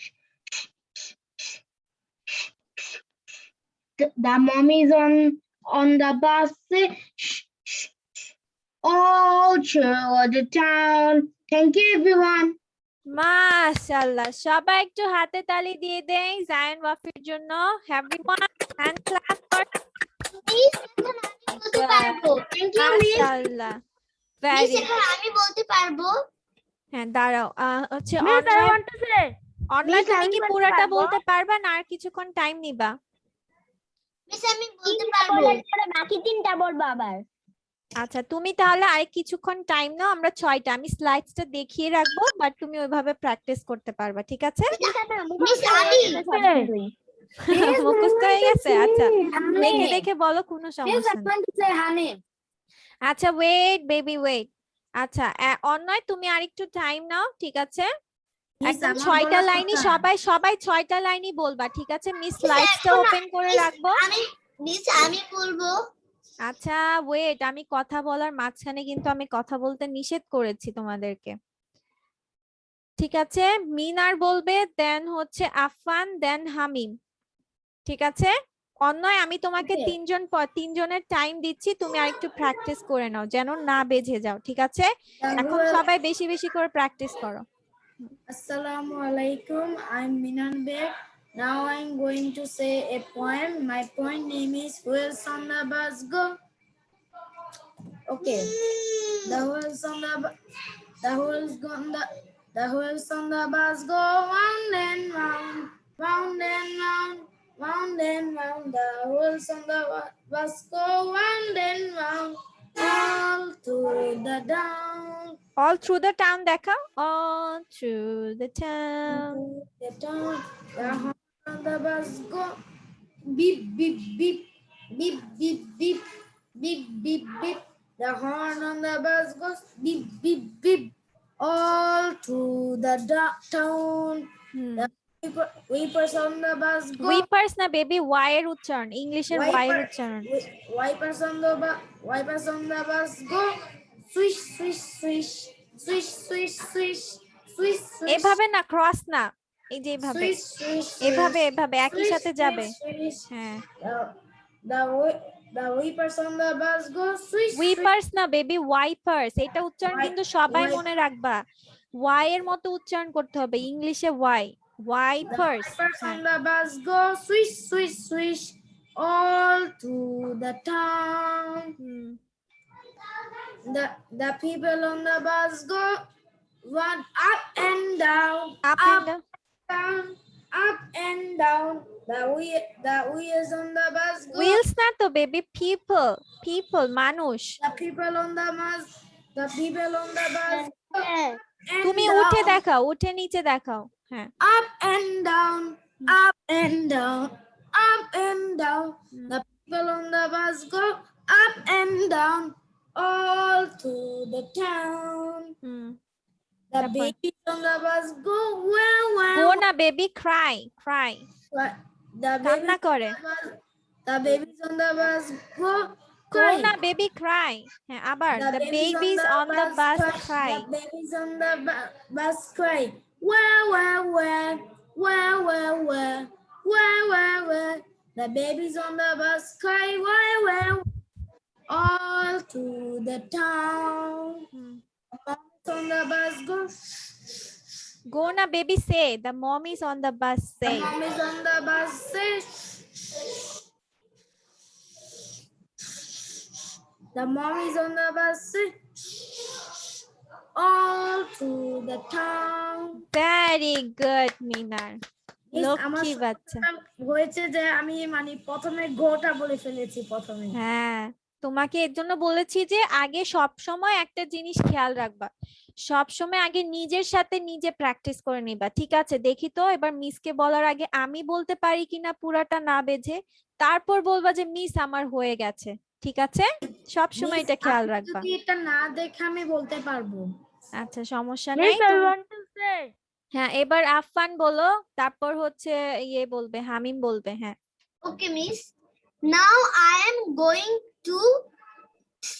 S4: The mommy's on the bus say shh, shh, shh. All through the town. Thank you everyone.
S1: মাশাআল্লাহ, সবাই একটু হাতে তালি দিয়ে দেই জায়ান ওয়াফির জন্য। Everyone hand clap for
S3: miss এখন আমি বলতে পারবো।
S4: Thank you miss.
S1: মাশাআল্লাহ,
S3: মিস
S1: ভেরি।
S3: এখন আমি বলতে পারবো।
S1: হ্যাঁ দাঁড়াও, হচ্ছে
S4: Miss, I
S1: online.
S4: want to say.
S1: Online
S4: Miss,
S1: তুমি
S4: আমি
S1: কি
S4: বলতে
S1: পুরোটা
S4: পারবো?
S1: বলতে পারবা না আর কিছুক্ষণ টাইম নিবা?
S3: মিস আমি বলতে পারবো।
S4: বাকি তিনটা বলবো আবার।
S1: আচ্ছা, তুমি তাহলে আর কিছুক্ষণ টাইম নাও, আমরা 6টা, আমি স্লাইডসটা দেখিয়ে রাখবো, বাট তুমি ওইভাবে প্র্যাকটিস করতে পারবা, ঠিক আছে?
S3: মিস আমি
S1: মুখস্থ হয়ে গেছে? আচ্ছা, দেখে দেখে বলো, কোনো সমস্যা নেই। আচ্ছা ওয়েট বেবি ওয়েট। আচ্ছা অন্যয় তুমি আরেকটু টাইম নাও, ঠিক আছে? একদম 6টা লাইনই সবাই 6টা লাইনই বলবা, ঠিক আছে? মিস স্লাইডসটা ওপেন করে রাখবো।
S3: মিস আমি বলবো।
S1: আচ্ছা ওয়েট, আমি কথা বলার মাঝখানে কিন্তু আমি কথা বলতে নিষেধ করেছি তোমাদেরকে, ঠিক আছে, মিনার বলবে, দেন হচ্ছে আফফান, দেন হামিম। ঠিক আছে, অন্যয় আমি তোমাকে
S2: Okay.
S1: তিনজনের টাইম দিচ্ছি, তুমি আরেকটু প্র্যাকটিস করে নাও যেন না বেঁধে যাও। ঠিক আছে, এখন
S2: তাহলে
S1: সবাই বেশি বেশি করে প্র্যাকটিস করো।
S2: Assalamu alaikum. I'm Minan Beg. Now I'm going to say a poem. My poem name is Wheels on the Bus Go. Okay. The wheels on the wheels on the bus go round and round, round and round, round and round. The wheels on the bus go round and round, all through the town.
S1: All through the town দেখাও, all through the town.
S2: The town, the horn on the bus go beep beep beep beep beep beep beep beep beep. The horn on the bus goes beep beep beep all through the town.
S1: Hmm,
S2: The wipers on the bus go.
S1: উইপার্স না baby, Y এর উচ্চারণ, ইংলিশের Y এর
S2: Wiper-
S1: উচ্চারণ।
S2: wipers on the bus go swish swish swish swish swish swish swish swish.
S1: এভাবে না, cross না, এই যে এভাবে,
S2: Swish, swish,
S1: এভাবে
S2: swish.
S1: এভাবে একই
S2: Swish,
S1: সাথে
S2: swish,
S1: যাবে।
S2: swish.
S1: হ্যাঁ,
S2: The wipers on the bus go swish, swish.
S1: উইপার্স না বেবি, ওয়াইপার্স। এটা উচ্চারণ
S2: Wi-
S1: কিন্তু সবাই
S2: wi-
S1: মনে রাখবা, ওয়াই এর মতো উচ্চারণ করতে হবে, ইংলিশে ওয়াই,
S2: The
S1: ওয়াইপার্স।
S2: wipers
S1: হ্যাঁ,
S2: on the bus go swish, swish, swish all through the town.
S1: Hmm,
S2: The people on the bus go run up and down,
S1: up and
S2: down, up and down. The wheels on the bus go.
S1: Wheels না তো baby, people, people মানুষ।
S2: The people on the bus go and
S1: তুমি
S2: down,
S1: উঠে দেখাও, উঠে নিচে দেখাও। হ্যাঁ,
S2: up and down, up and down, up and down. The people on the bus go up and down all through the town.
S1: Hmm,
S2: The
S1: Tapoy.
S2: babies on the bus go well,
S1: go
S2: well.
S1: না baby, Cry, Cry,
S2: The
S1: কান্না করে।
S2: babies on the bus go
S1: go
S2: cry.
S1: না baby, Cry. হ্যাঁ, আবার
S2: The
S1: the
S2: babies
S1: babies on the bus cry.
S2: The babies on the bus cry. Well, well, well, well, well, well, well, well, well. The babies on the bus cry. Well, well, all through the town.
S1: Hmm,
S2: Moms on the bus go.
S1: গো না baby, say, the mom is on the bus,
S2: The
S1: say.
S2: mom is on the bus. Say. The mom is on the bus. Say. All through the town.
S1: Very good, Minar,
S2: Miss, আমার
S1: লক্ষ্মী বাচ্চা।
S2: হয়েছে যে আমি মানে প্রথমে গোটা বলে ফেলেছি প্রথমে।
S1: হ্যাঁ, তোমাকে এর জন্য বলেছি যে আগে সব সময় একটা জিনিস খেয়াল রাখবা, সব সময় আগে নিজের সাথে নিজে প্র্যাকটিস করে নিবা। ঠিক আছে, দেখি তো এবার মিসকে বলার আগে আমি বলতে পারি কিনা পুরাটা না বেঁধে, তারপর বলবা যে মিস আমার হয়ে গেছে। ঠিক আছে, সব সময়
S2: Miss,
S1: এটা খেয়াল
S2: আপনি
S1: রাখবা।
S2: যদি এটা না দেখে আমি বলতে পারবো।
S1: আচ্ছা, সমস্যা নাই। হ্যাঁ, এবার আফফান বলো, তারপর হচ্ছে ইয়ে বলবে, হামিম বলবে। হ্যাঁ,
S3: Okay, miss. Now I am going to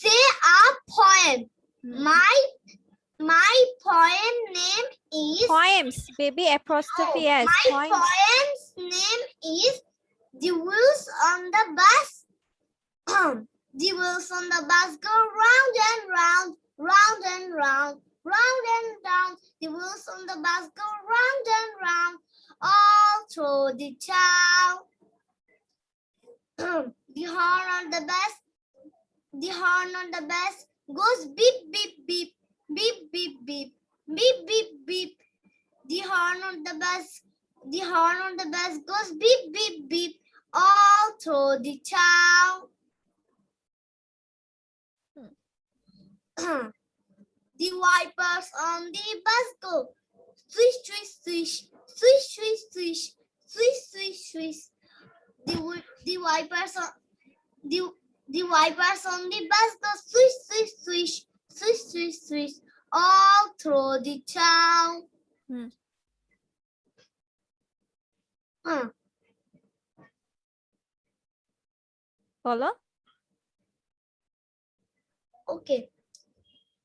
S3: say a poem. My poem name is
S1: poems baby, apostrophe s,
S3: my
S1: poems.
S3: poem's name is The Wheels on the Bus. The wheels on the bus go round and round, round and round, round and round. The wheels on the bus go round and round, all through the town. The horn on the bus goes beep beep beep, beep beep beep, beep beep beep. The horn on the bus goes beep beep beep, all through the town. The wipers on the bus go swish swish swish, swish swish swish, swish swish swish. The wipers on the bus go swish swish swish, swish swish swish, all through the town.
S1: বলো।
S3: Okay.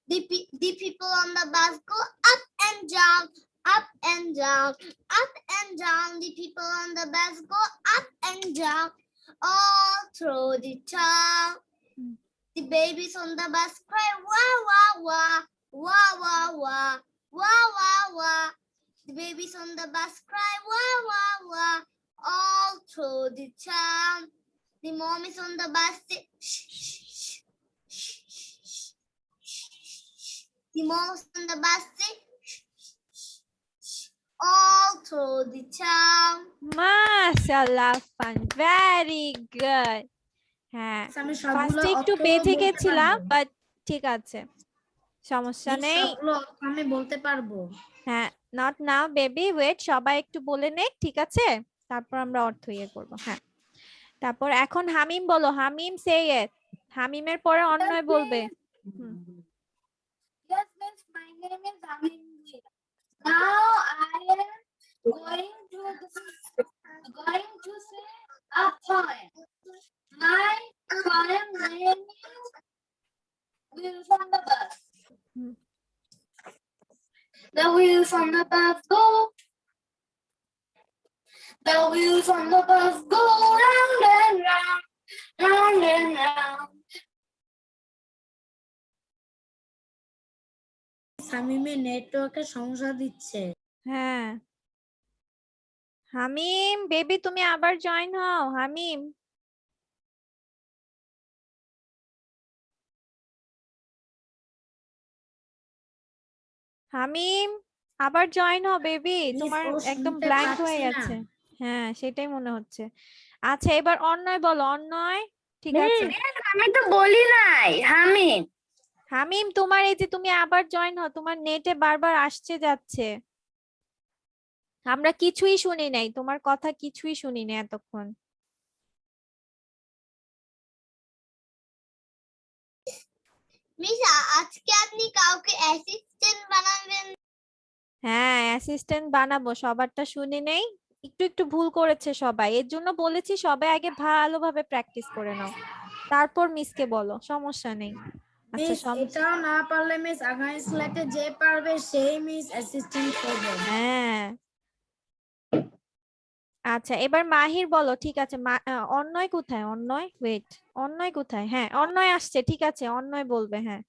S3: The people on the bus go up and down, up and down, up and down. The people on the bus go up and down all through the town. The babies on the bus cry wah wah wah, wah wah wah, wah wah wah. The babies on the bus cry wah wah wah all through the town. The mom is on the bus say shh shh shh shh shh shh. The mom is on the bus say shh shh shh all through the town.
S1: মাশাআল্লাহ, fun, very good. হ্যাঁ,
S2: আমি সবগুলো
S1: ফার্স্টে একটু
S2: অর্থ
S1: বেঁধে
S2: বলতে
S1: গেছিলাম,
S2: পারবো।
S1: বাট ঠিক আছে, সমস্যা
S2: Miss,
S1: নেই।
S2: সবগুলো অর্থ আমি বলতে পারবো।
S1: হ্যাঁ, নট নাও বেবি, ওয়েট, সবাই একটু বলে নে, ঠিক আছে, তারপর আমরা অর্থ ইয়ে করবো। হ্যাঁ, তারপর এখন হামিম বলো, হামিম সে ইট, হামিমের পরে অন্যয় বলবে।
S2: Yes, miss, my name is Amin. Now I am going to say a poem. My poem name is Wheels on the Bus.
S1: Hmm.
S2: The wheels on the bus go. The wheels on the bus go round and round, round and round. সামিমের নেটওয়ার্কের সমস্যা দিচ্ছে।
S1: হ্যাঁ, হামিম baby তুমি আবার join হও, হামিম। হামিম আবার join হও baby,
S2: Miss,
S1: তোমার
S2: ও
S1: একদম
S2: শুনতে
S1: ব্ল্যাঙ্ক হয়ে
S2: পাচ্ছি না।
S1: গেছে। হ্যাঁ, সেটাই মনে হচ্ছে। আচ্ছা, এবার অন্যয় বলো, অন্যয়, ঠিক আছে।
S4: আমি তো বলি নাই হামিম।
S1: হামিম তোমার এই যে তুমি আবার জয়েন হও, তোমার নেটে বারবার আসছে যাচ্ছে, আমরা কিছুই শুনি নাই, তোমার কথা কিছুই শুনি নাই এতক্ষণ।
S3: মিস আজকে আপনি কাউকে অ্যাসিস্ট্যান্ট বানাবেন?
S1: হ্যাঁ, অ্যাসিস্ট্যান্ট বানাবো, সবারটা শুনি নেই, একটু একটু ভুল করেছে সবাই, এর জন্য বলেছি সবাই আগে ভালোভাবে প্র্যাকটিস করে নাও, তারপর মিসকে বলো, সমস্যা নেই। আচ্ছা,
S2: মিস, এটাও না পারলে মিস আগামী স্লাইডে যে পারবে সেই মিস অ্যাসিস্ট্যান্ট করবে।
S1: হ্যাঁ, আচ্ছা, এবার মাহির বলো, ঠিক আছে, অন্যয় কোথায়, অন্যয়, ওয়েট, অন্যয় কোথায়, হ্যাঁ অন্যয় আসছে, ঠিক আছে, অন্যয় বলবে, হ্যাঁ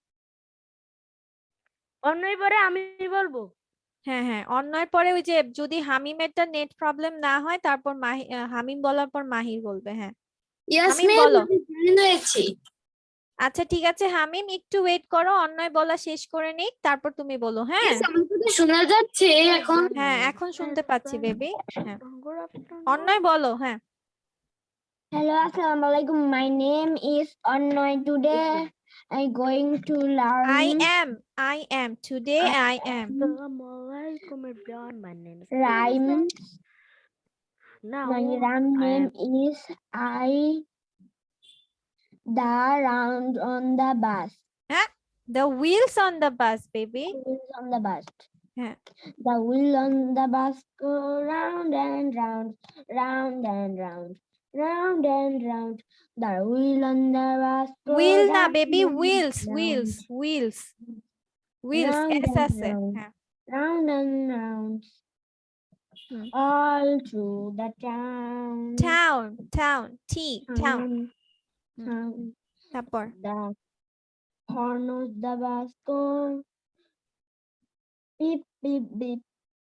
S4: অন্যই পরে আমি বলবো।
S1: হ্যাঁ হ্যাঁ, অন্যয় পরে ওই যে যদি হামিমেরটা নেট প্রবলেম না হয়, তারপর হামিম বলার পর মাহির বলবে। হ্যাঁ, হামিম বলো।
S2: হয়েছি।
S1: আচ্ছা, ঠিক আছে হামিম, একটু ওয়েট করো, অন্যয় বলা শেষ করে নিক, তারপর তুমি বলো। হ্যাঁ
S2: শোনা যাচ্ছে এখন?
S1: হ্যাঁ, এখন শুনতে পাচ্ছি বেবি। হ্যাঁ, অন্যয় বলো। হ্যাঁ,
S4: Hello, assalamu alaikum. My name is Annoy. Today I'm going to learn.
S1: I am today I am
S5: Assalamualaikum everyone. My name is
S4: Rhyme.
S5: Now
S4: My rhyme
S5: I
S4: name
S5: am
S4: is I. The round on the bus.
S1: the wheels on the bus, baby.
S4: Wheels on the bus.
S1: Yeah.
S4: The wheel on the bus go round and round, round and round, round and round. The wheel on the bus go
S1: Wheel na
S4: round
S1: baby,
S4: and
S1: wheels,
S4: round,
S1: wheels, wheels, wheels,
S4: round
S1: S
S4: and
S1: আছে।
S4: round,
S1: হ্যাঁ,
S4: round and round,
S1: hmm.
S4: all through the town.
S1: town, T, town, hmm.
S4: Town.
S1: তারপর
S4: The horn of the bus go beep beep beep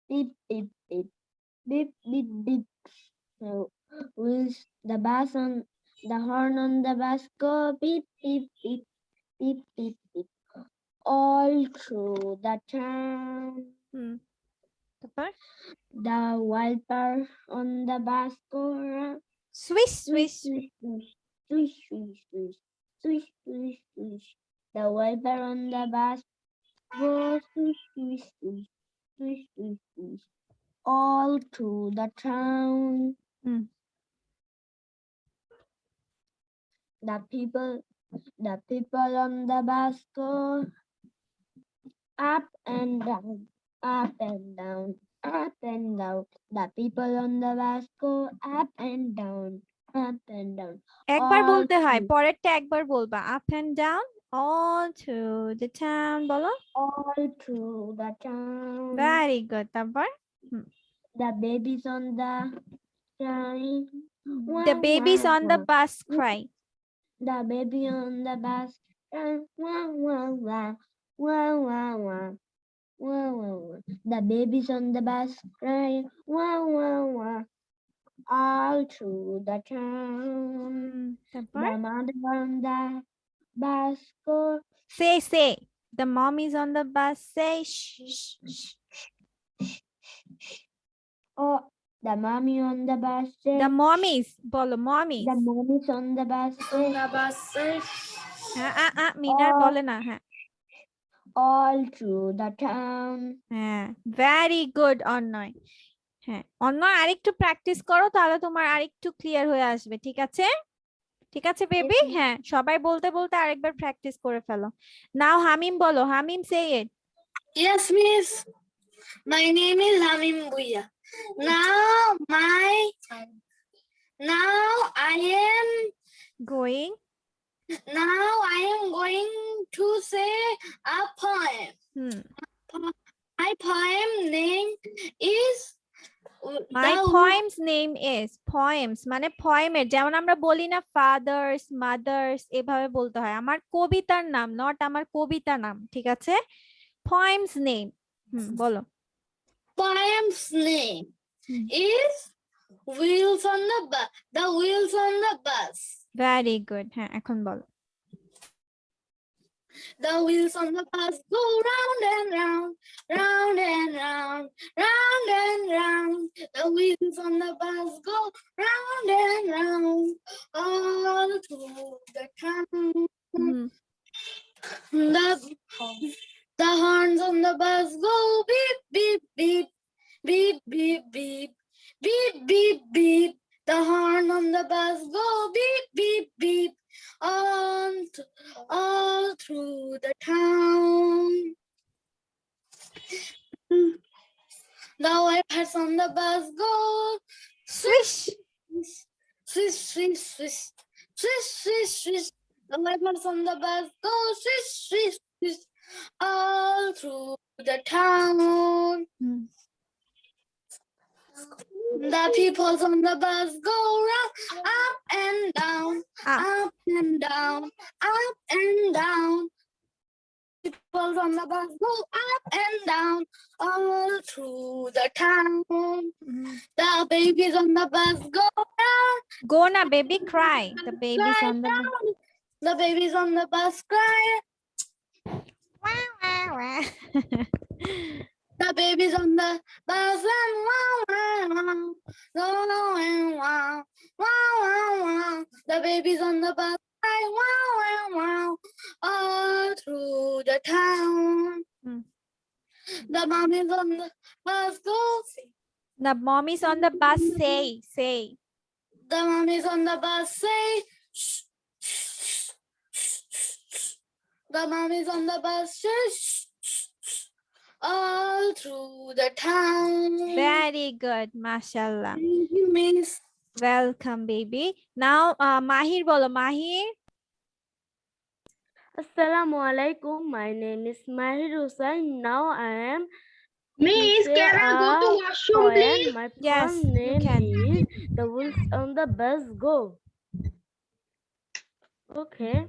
S4: beep beep beep beep beep beep. So wheels the bus on the horn on the bus go beep beep beep beep beep beep all through the town.
S1: হুম, তারপর
S4: The wiper on the bus go round.
S1: swish,
S4: Swish,
S1: swish,
S4: swish, swish, swish, swish, swish, swish, swish. The wiper on the bus goes swish, swish, swish, swish, swish, swish, all through the town.
S1: Hmm.
S4: The people on the bus go up and down, up and down, up and down. The people on the bus go up and down, up and down.
S1: একবার
S4: all
S1: বলতে হয়,
S4: through-
S1: পরেরটা একবার বলবা, up and down, all through the town বলো
S4: all through the town.
S1: very good তারপর
S4: The babies on the crying.
S1: the babies on the bus cry
S4: The baby on the bus. Wah, wah, wah. Wah, wah, wah. Wah, wah, wah. The babies on the bus crying. Wah, wah, wah. All through the town.
S1: তারপর
S4: The mother on the bus go.
S1: say the mom is on the bus say shh, shh.
S4: Oh, the mommy on the bus say.
S1: the mommies বলো mommies
S4: The mommy's on the bus say.
S2: The bus says,
S1: মিনার বলে না হ্যাঁ
S4: All through the town.
S1: হ্যাঁ very good অন্যয় হ্যাঁ অন্যয় আরেকটু practice করো তাহলে তোমার আরেকটু ক্লিয়ার হয়ে আসবে ঠিক আছে বেবি
S4: ma'am.
S1: হ্যাঁ সবাই বলতে বলতে আরেকবার প্র্যাকটিস করে ফেলো নাও হামিম বলো হামিম সে ইট
S2: yes, miss. My name is Hamim Bhuiya. Now I am
S1: going
S2: going to say a poem. My poem name is
S1: my
S2: The
S1: poem's name is poems মানে poemer যেমন আমরা বলি না fathers mothers এভাবে বলতে হয় আমার কবিতার নাম নট আমার কবিতা নাম ঠিক আছে poem's name বলো
S2: poem's name
S1: Hmm.
S2: is Wheels on the Bus. The Wheels on the Bus.
S1: very good হ্যাঁ এখন বলো
S2: The wheels on the bus go round and round, round and round, round and round. The wheels on the bus go round and round, all through the town. The horns on the bus go beep, beep, beep, beep, beep, beep, beep, beep, beep. The horn on the bus go beep, beep, beep, all through the town. The wipers on the bus go
S1: swish
S2: swish, swish, swish, swish, swish, swish. The wipers on the bus go swish, swish, swish, all through the town. The people on the bus go round, up and down, up and down, up and down. People on the bus go up and down, all through the town. The babies on the bus go down,
S1: go na baby cry the babies on the bus
S2: down. The babies on the bus cry. The babies on the bus and wow, wow, wow, wow, wow, wow, wow, wow. The babies on the bus cry wow, wow, wow, all through the town. The mommies on the bus go.
S1: the mommies on the bus say
S2: The mommies on the bus say. The mommies on the bus say. All through the town.
S1: very good mashallah
S2: Thank you, miss.
S1: welcome baby now mahir bolo mahir
S5: Assalamu alaikum. My name is Mahir Hussain. Now I am
S4: Miss,
S5: say
S4: can I go to
S5: a
S4: washroom,
S5: poem.
S4: please?
S5: My
S1: Yes,
S5: poem
S1: you
S5: name
S1: can.
S5: is The Wheels on the Bus Go. Okay.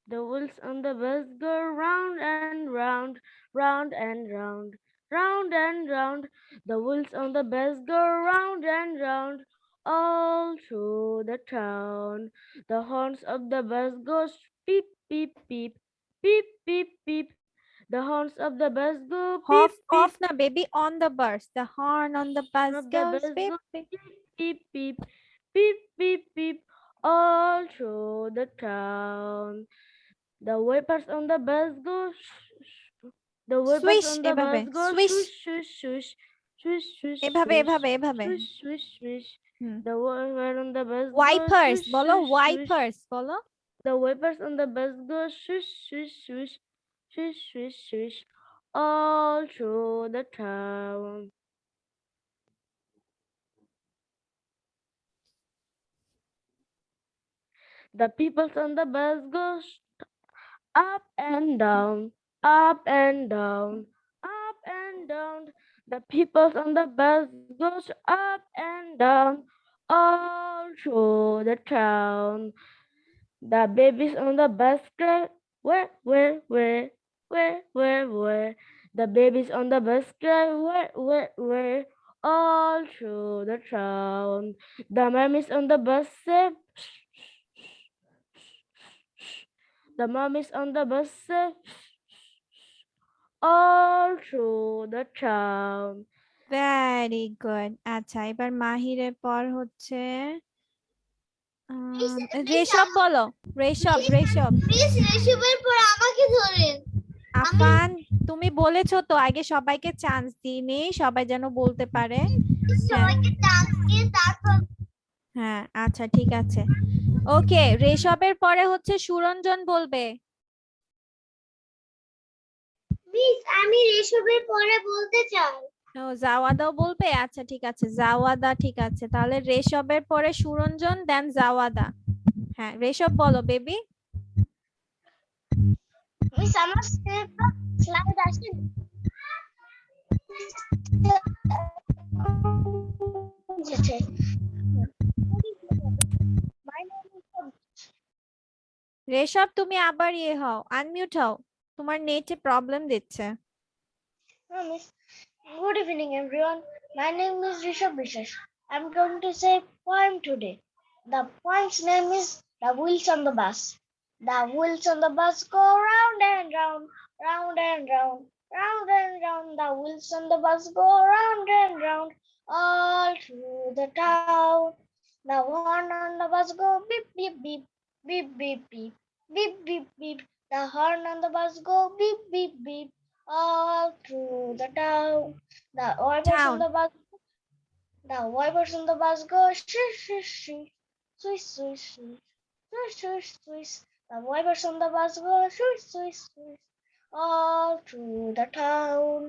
S5: The wheels on the bus go round and round, round and round, round and round. The wheels on the bus go round and round, all through the town. The horns of the bus go beep, beep, beep, beep, beep, beep. The horns of the bus go beep,
S1: off na baby on the bus the horn on the bus
S5: of the
S1: goes
S5: bus
S1: beep,
S5: go
S1: beep.
S5: beep, beep, beep, beep, beep, all through the town. The wipers on the bus go the wipers
S1: Swish
S5: on the
S1: এভাবে
S5: bus go
S1: swish
S5: swish, swish, swish, swish,
S1: এভাবে
S5: swish,
S1: এভাবে এভাবে
S5: swish, swish, swish.
S1: Hmm.
S5: The wiper on the bus
S1: wipers
S5: go
S1: বলো
S5: swish, swish,
S1: wipers বলো
S5: The wipers on the bus go swish, swish, swish, swish, swish, swish, all through the town. The people on the bus go up and down, up and down, up and down. The people on the bus goes up and down all through the town. The babies on the bus cry, where? The babies on the bus cry, where? All through the town. The mummies on the bus say, the mummies on the bus say, all through the town.
S1: Very good. আচ্ছা, এবার মাহিরের পর হচ্ছে রেশব বলো। রেশব।
S3: Please রেশবের পর আমাকে ধরেন।
S1: আফান, তুমি বলেছো তো আগে সবাইকে চান্স দিই, সবাই যেন বলতে পারে।
S3: সবাইকে চান্স দিয়ে তারপর
S1: হ্যাঁ, আচ্ছা ঠিক আছে। ওকে, রেশবের পরে হচ্ছে সুরঞ্জন বলবে।
S3: মিস আমি রেশবের পরে বলতে চাই।
S1: ও, জাওয়াদাও বলবে? আচ্ছা ঠিক আছে, জাওয়াদা ঠিক আছে। তাহলে রেশবের পরে সুরঞ্জন, দেন জাওয়াদা। হ্যাঁ, রেশব বলো বেবি।
S3: মিস আমার স্লাইড আসে।
S1: রেশব তুমি আবার হও, আনমিউট হও, তোমার নেটে প্রবলেম দিচ্ছে।
S3: Miss, good evening everyone. My name is Rishabh Bishesh. I'm going to say poem today. The poem's name is The Wheels on the Bus. The wheels on the bus go round and round, round and round, round and round. The wheels on the bus go round and round, all through the town. The horn on the bus go beep beep beep, beep beep beep, beep beep beep. The horn on the bus go beep beep beep, all through the town. The wipers on
S1: Town.
S3: the bus, the wipers on the bus go swish swish swish, swish swish swish, swish swish swish. The wipers on the bus go swish swish swish, all through the town.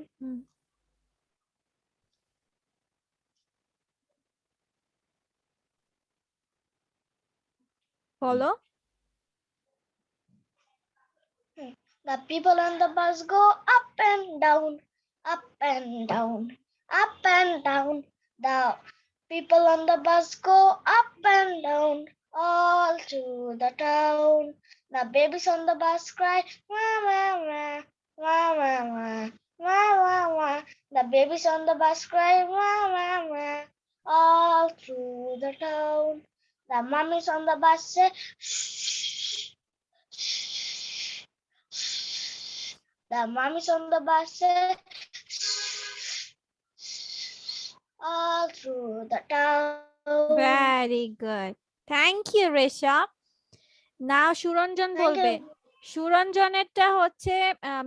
S1: বলো।
S3: The people on the bus go up and down, up and down, up and down. The people on the bus go up and down, all through the town. The babies on the bus cry, wah, wah, wah, wah, wah, wah, wah, wah, wah. The babies on the bus cry, wah, wah, wah, all through the town. The mummies on the bus say, shh, shh, shh. The mummies on the bus say, shh, shh, all through the town.
S1: Very good, thank you Reshab. Now Suranjan
S3: Thank
S1: বলবে।
S3: you.
S1: সুরঞ্জনেরটা হচ্ছে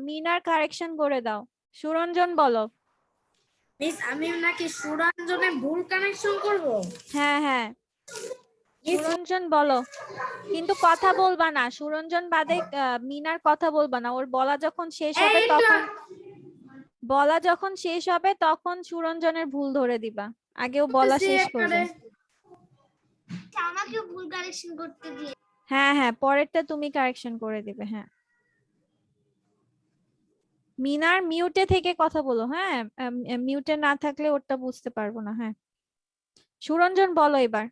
S1: minor correction করে দাও। সুরঞ্জন বলো।
S2: Miss আমি নাকি সুরঞ্জনে ভুল connection করব?
S1: হ্যাঁ হ্যাঁ, সুরঞ্জন বলো, কিন্তু কথা বলবা না। সুরঞ্জন বাদে মিনার কথা বলবা না। ওর বলা যখন শেষ হবে তখন সুরঞ্জনের ভুল ধরে দিবা। আগেও বলা শেষ করবে।
S3: আমাকে ভুল কারেকশন করতে দিয়ে।
S1: হ্যাঁ হ্যাঁ, পরেরটা তুমি কারেকশন করে দিবে। হ্যাঁ, মিনার মিউটে থেকে কথা বলো। হ্যাঁ, মিউটে না থাকলে ওরটা বুঝতে পারবো না। হ্যাঁ, সুরঞ্জন বলো এবার।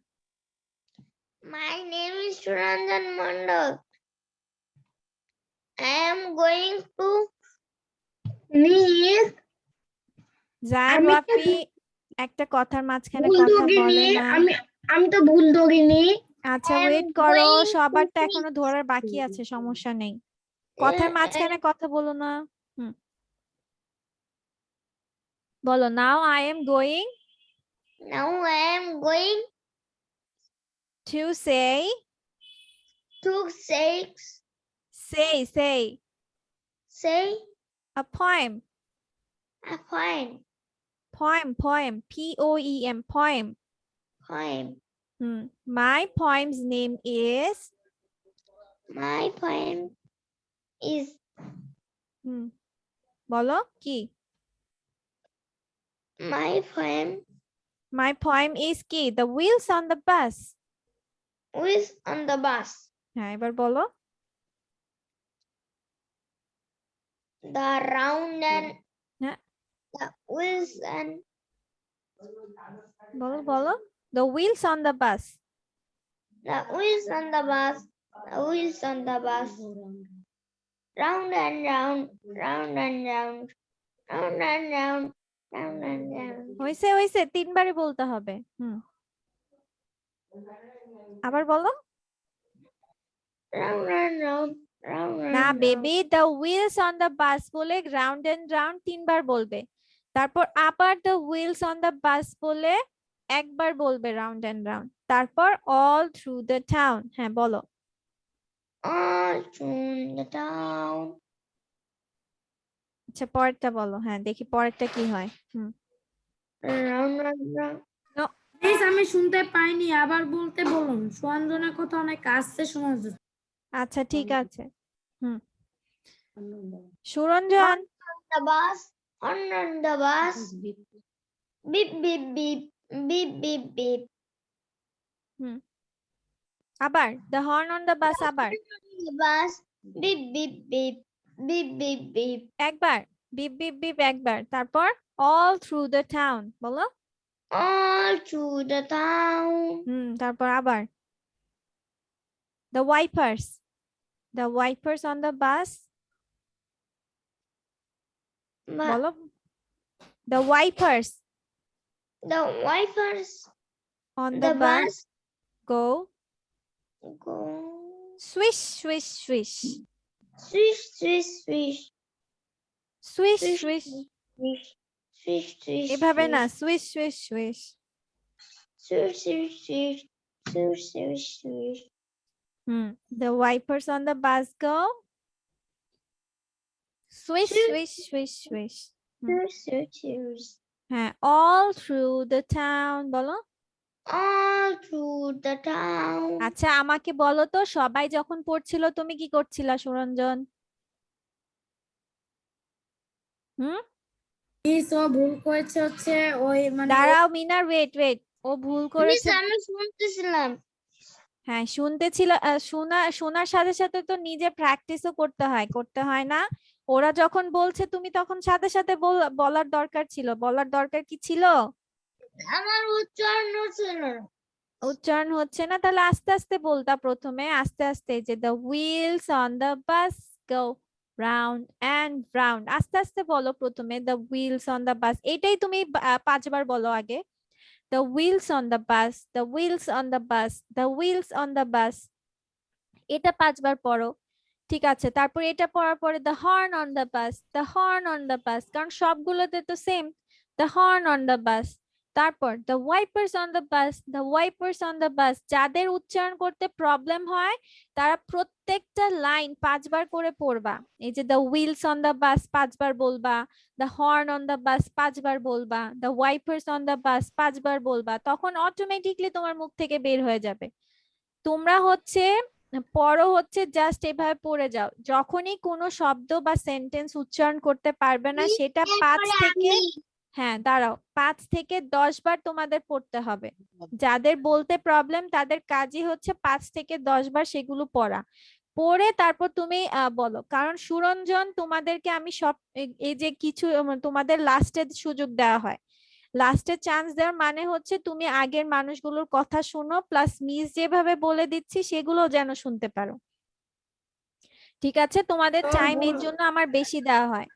S3: My name is Suranjan Mandal. I am going to
S4: miss
S1: জান
S4: আমি তো
S1: রাফি একটা কথার মাঝখানে
S4: ভুল
S1: কথা
S4: ধরিনি,
S1: বলে না।
S4: আমি তো ভুল ধরিনি।
S1: আচ্ছা,
S3: I am
S1: ওয়েট করো,
S3: going
S1: সবার তো
S3: to
S1: এখনো ধরার বাকি আছে, সমস্যা নেই। কথার মাঝখানে কথা বলো না। বলো, now I am going
S3: Now I am going
S1: to say
S3: to say
S1: a poem.
S3: a poem.
S1: Poem, poem.
S3: Poem.
S1: My poem's name is
S3: My poem is
S1: বলো কি?
S3: my poem
S1: is কি? The wheels on the bus.
S3: Wheels on the bus.
S1: হ্যাঁ, এবার বলো।
S3: The round and
S1: হ্যাঁ,
S3: the wheels and
S1: বলো। The wheels on the bus.
S3: the wheels on the bus. The wheels on the bus. Round and round, round and round, round and round, round and round.
S1: হয়েছে 3বারই বলতে হবে। আবার বলো।
S3: Round and round, round
S1: না
S3: and round.
S1: Baby, the wheels on the bus বলে round and round 3বার বলবে, তারপর আবার the wheels on the bus বলে একবার বলবে round and round, তারপর all through the town। হ্যাঁ বলো।
S3: All through the town.
S1: আচ্ছা পরেরটা বলো। হ্যাঁ দেখি পরেরটা কি হয়।
S3: Round and round.
S2: প্লিজ আমি শুনতে পাইনি, আবার বলতে বলুন। সুরঞ্জনের কথা অনেক আস্তে শোনা যাচ্ছে।
S1: আচ্ছা ঠিক আছে। Suranjan.
S3: The bus, on the bus. Beep, beep, beep, beep, beep, beep.
S1: আবার the horn on the bus, আবার
S3: The bus, beep, beep, beep, beep, beep, beep.
S1: একবার বিপ বিপ বিপ একবার, তারপর all through the town বলো।
S3: All through the town.
S1: তারপর আবার the wipers on the bus বলো। the wipers on the bus go
S3: go
S1: swish swish swish
S3: swish, swish, swish,
S1: swish
S3: Swish,
S1: swish
S3: swish, swish, swish.
S1: এভাবে না, swish swish swish
S3: Swish, swish, swish, swish, swish, swish.
S1: the wipers on the bus go swish swish swish swish
S3: Swish, swish, swish.
S1: হ্যাঁ all through the town বলো।
S3: All through the town.
S1: আচ্ছা আমাকে বলো তো, সবাই যখন পড়ছিল তুমি কি করছিলা সুরঞ্জন?
S2: মিস ও ভুল করেছে হচ্ছে ওই মানে
S1: দাঁড়াও মিনার, ওয়েট ও ভুল
S3: Miss,
S1: করেছে।
S3: আমি শুনতেছিলাম।
S1: হ্যাঁ শুনতেছিল, শোনার সাথে সাথে তো নিজে প্র্যাকটিসও করতে হয় না? ওরা যখন বলছে তুমি তখন সাথে সাথে বলার দরকার ছিল। বলার দরকার কি ছিল?
S3: আমার উচ্চারণ হচ্ছিল না।
S1: উচ্চারণ হচ্ছে না, তাহলে আস্তে আস্তে বলতা প্রথমে, আস্তে আস্তে, যে the wheels on the bus go round and round। আস্তে আস্তে বলো প্রথমে the wheels on the bus, এটাই তুমি 5বার বলো আগে। the wheels on the bus, the wheels on the bus, the wheels on the bus, এটা 5বার পড়ো। ঠিক আছে, তারপর এটা পড়ার পরে the horn on the bus, the horn on the bus, কারণ সবগুলোতে তো same, the horn on the bus। তারপর the wipers on the bus, the wipers on the bus। যাদের উচ্চারণ করতে প্রবলেম হয় তারা প্রত্যেকটা লাইন 5বার করে পড়বা। এই যে the wheels on the bus 5বার বলবা, the horn on the bus 5বার বলবা, the wipers on the bus 5বার বলবা, তখন অটোমেটিকলি তোমার মুখ থেকে বের হয়ে যাবে। তোমরা হচ্ছে পড়ো হচ্ছে জাস্ট এভাবে পড়ে যাও, যখনই কোনো শব্দ বা সেন্টেন্স উচ্চারণ করতে পারবে না সেটা 5 থেকে, হ্যাঁ দাঁড়াও, 5 থেকে 10 বার তোমাদের পড়তে হবে। যাদের বলতে প্রবলেম তাদের কাজই হচ্ছে 5 থেকে 10 বার সেগুলো পড়া, পড়ে তারপর তুমি বলো। কারণ সুরঞ্জন তোমাদেরকে আমি সব এই যে কিছু তোমাদের লাস্টে সুযোগ দেওয়া হয়, লাস্টে চান্স দেওয়ার মানে হচ্ছে তুমি আগের মানুষগুলোর কথা শোনো, প্লাস মিস যেভাবে বলে দিচ্ছি সেগুলো যেন শুনতে পারো। ঠিক আছে, তোমাদের টাইম এর জন্য আমার বেশি দেওয়া হয়,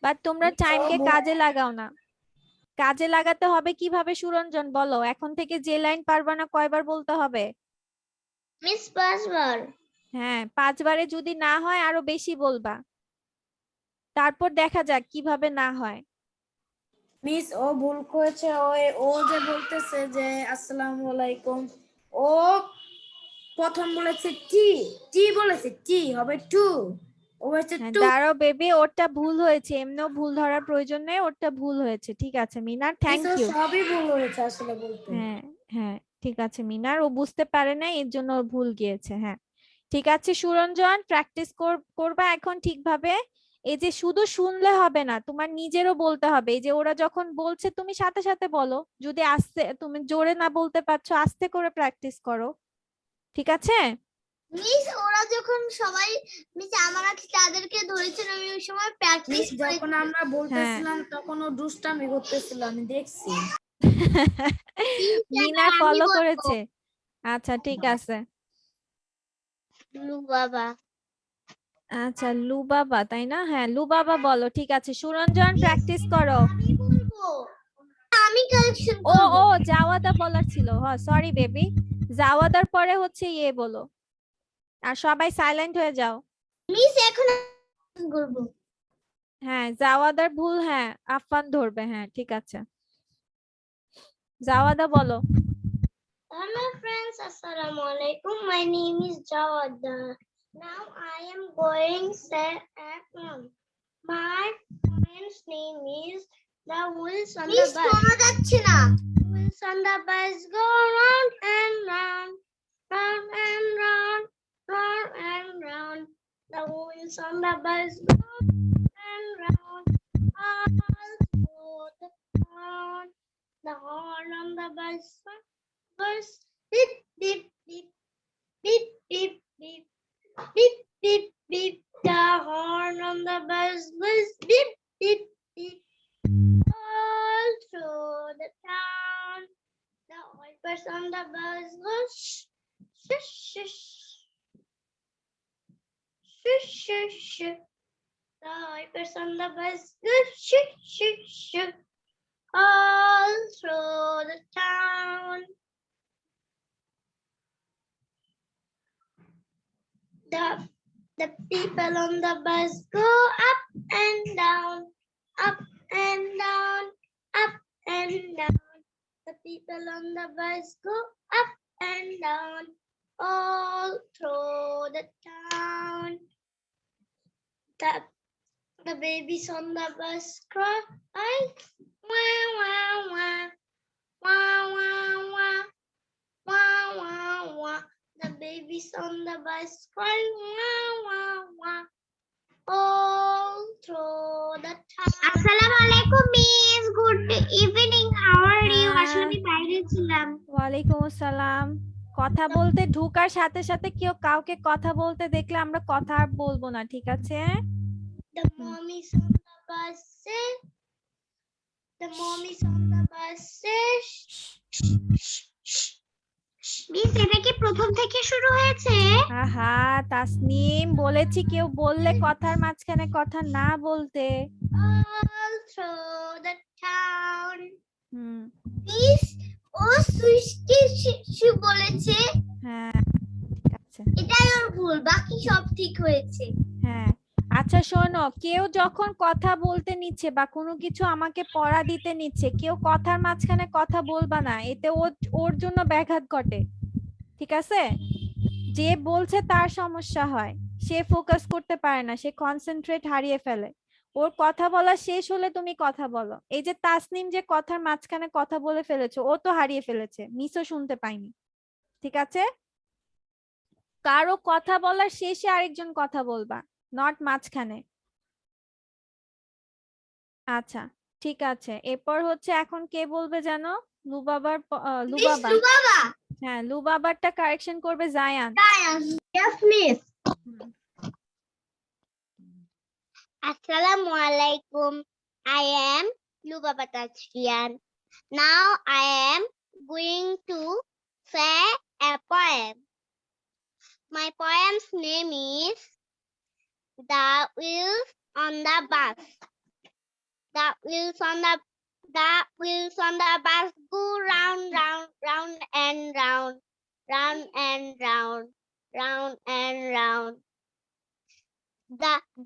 S1: বাট তোমরা টাইমকে কাজে লাগাও না। কাজে লাগাতে হবে কিভাবে সুরঞ্জন বলো? এখন থেকে যে লাইন পারবা না কয়বার বলতে হবে?
S3: মিস 5বার।
S1: হ্যাঁ 5বারে যদি না হয় আরো বেশি বলবা, তারপর দেখা যাক কিভাবে না হয়।
S2: মিস ও ভুল করেছে, ও যে বলতেছে যে আসসালামু আলাইকুম, ও প্রথম বলেছে টি বলেছে, টি হবে টু, ও হচ্ছে টু।
S1: দাঁড়াও বেবি, ওরটা ভুল হয়েছে, এমনিও ভুল ধরার প্রয়োজন নেই, ওরটা ভুল হয়েছে। ঠিক আছে মিনার, থ্যাংক ইউ।
S2: সবই ভুল হয়েছে আসলে বলতে।
S1: হ্যাঁ হ্যাঁ ঠিক আছে মিনার, ও বুঝতে পারে না এর জন্য ওর ভুল গিয়েছে। হ্যাঁ ঠিক আছে সুরঞ্জন, প্র্যাকটিস করবা এখন ঠিকভাবে। এই যে শুধু শুনলে হবে না, তোমার নিজেরও বলতে হবে। এই যে ওরা যখন বলছে তুমি সাথে সাথে বলো, যদি আস্তে, তুমি জোরে না বলতে পারছো আস্তে করে প্র্যাকটিস করো, ঠিক আছে?
S3: মিস ওরা যখন সবাই মিস আমরা কি তাদেরকে ধরেছেন আমি ওই সময় প্র্যাকটিস
S2: মিস যখন আমরা বলতেছিলাম তখন ও দুষ্টামি করতেছিল আমি দেখছি।
S1: মিনা
S3: আমি
S1: ফলো
S3: বলবো।
S1: করেছে। আচ্ছা ঠিক আছে।
S3: বাবা
S1: আচ্ছা লুবাবা তাই না? হ্যাঁ লুবাবা বলো, ঠিক আছে। সুরঞ্জন প্র্যাকটিস করো।
S3: আমি বলবো আমি কালেকশন
S1: ও
S3: করব
S1: ও জাওয়াদা বলার ছিল। সরি বেবি, জাওয়াদার পরে হচ্ছে ইয়ে বলো। আর সবাই সাইলেন্ট হয়ে যাও।
S3: মিস এখন করব
S1: হ্যাঁ জাওয়াদার ভুল, হ্যাঁ আফফান ধরবে। হ্যাঁ ঠিক আছে, জাওয়াদা বলো।
S3: Hello friends, Assalamu alaikum. My name is Jawada. Now I am going say at my friend's name is the wheels on the bus. Wheels on the bus go round and round, round and round, round and round. The wheels on the bus go round and round, all through the town. The horn on the bus goes beep beep beep beep beep beep beep beep beep. The horn on the bus goes beep beep beep all through the town. The wipers on the bus goes shush shush shush shush shush. The wipers on the bus goes shush shush shush all through the town. The people on the bus go up and down, up and down, up and down. The people on the bus go up and down, all through the town. The babies on the bus cry, wah, wah, wah, wah, wah, wah, wah, wah, wah. The babies on the bus cry, wah, wah, wah, all through the town. Assalamu alaikum, miss. Good evening. How are you? আসলে আমি বাইরে ছিলাম।
S1: ওয়ালাইকুম আসসালাম। কথা বলতে ঢোকার সাথে সাথে কেউ কাউকে কথা বলতে দেখলে আমরা কথা আর বলবো না, ঠিক আছে?
S3: The mommies on the bus say, the mommies on the bus say, miss এটা কি প্রথম থেকে শুরু হয়েছে?
S1: আহা তাসনিম, বলেছি কেউ বললে কথার মাঝখানে কথা না বলতে।
S3: All through the town.
S1: হুম
S3: মিস ও সৃষ্টি বলেছে,
S1: হ্যাঁ ঠিক আছে।
S3: এটাই ওর ভুল, বাকি সব ঠিক হয়েছে।
S1: হ্যাঁ আচ্ছা শোনো, কেউ যখন কথা বলতে নিচ্ছে বা কোনো কিছু আমাকে পড়া দিতে নিচ্ছে, কেউ কথার মাঝখানে কথা বলবা না, এতে ওর জন্য ব্যাঘাত ঘটে, ঠিক আছে? যে বলছে তার সমস্যা হয়, সে ফোকাস করতে পারে না, সে কনসেন্ট্রেট হারিয়ে ফেলে। ওর কথা বলা শেষ হলে তুমি কথা বলো। এই যে তাসনিম যে কথার মাঝখানে কথা বলে ফেলেছে, ও তো হারিয়ে ফেলেছে, মিসও শুনতে পাইনি, ঠিক আছে? কারো কথা বলার শেষে আরেকজন কথা বলবা, নট মাঝখানে। আচ্ছা ঠিক আছে, এরপর হচ্ছে এখন কে বলবে জানো? লুবাবার লুবাবা।
S3: বাবা
S1: হ্যাঁ লুবাবারটা কারেকশন করবে Zayan.
S4: Yes, miss.
S3: Assalamu alaikum. I am Lubaba Tajrian. Now I am going to say a poem. My poem's name is The Wheels on the Bus. The wheels on the bus go round, round, round and round, round and round, round and round.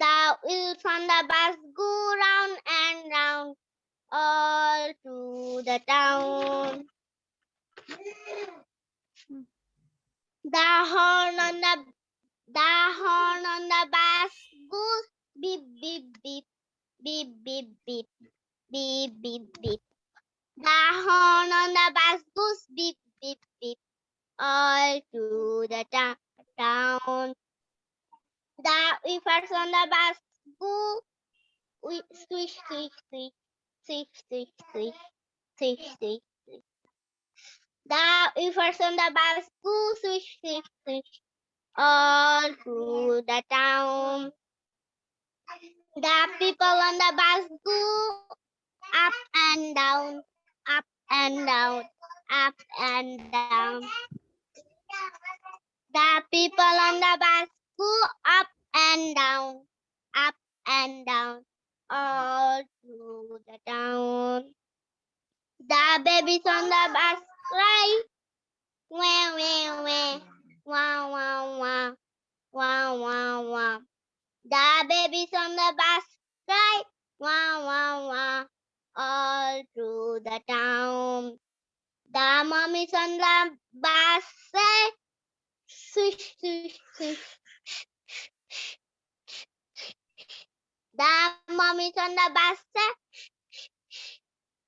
S3: The wheels on the bus go round and round, all through the town. The horn on the bus goes beep beep beep beep beep beep beep beep beep. The horn on the bus goes beep beep beep all through the town. The wipers on the bus go swish swish swish swish swish swish swish swish swish. The wipers on the bus go swish swish swish all through the town. The people on the bus go up and down, up and down, up and down. The people on the bus go up and down, up and down, all through the town. The babies on the bus cry, wah, wah, wah, wah, wah, wah, wah, wah, wah. The babies on the bus cry, wah, wah, wah, all through the town. The mommies on the bus say, swish, swish, swish. The mommies on the bus say,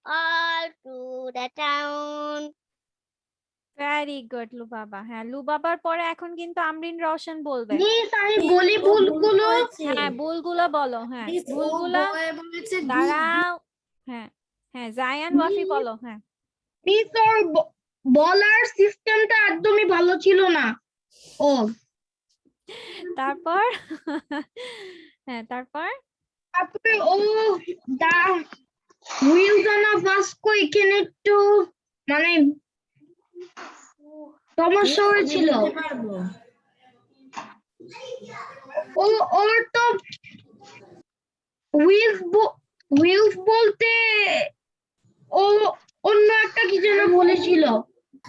S3: all through the town.
S1: Very good Lubaba. হ্যাঁ, লুবাবার পরে এখন কিন্তু আমরিন রওশন বলবে।
S4: Miss আমি
S2: Miss,
S4: বলি
S2: ও ভুল
S4: ভুলগুলো।
S2: করেছে।
S1: হ্যাঁ, ভুলগুলো বলো। হ্যাঁ,
S2: Miss, ও
S1: ভুলগুলো
S2: বলেছে big,
S1: দাঁড়াও। হ্যাঁ হ্যাঁ, জায়ান ওয়াফি বলো। হ্যাঁ,
S4: মিস ওর বলার সিস্টেমটা একদমই ভালো ছিল না ও।
S1: তারপর হ্যাঁ, তারপর
S4: তারপরে ও দা হুইলস অন আ বাসকো এখানে একটু মানে সমস্যা
S2: আমি
S4: হয়েছিল।
S2: বলতে পারবো।
S4: ও ওর তো হুইলস বলতে ও অন্য একটা কি যেন বলেছিল,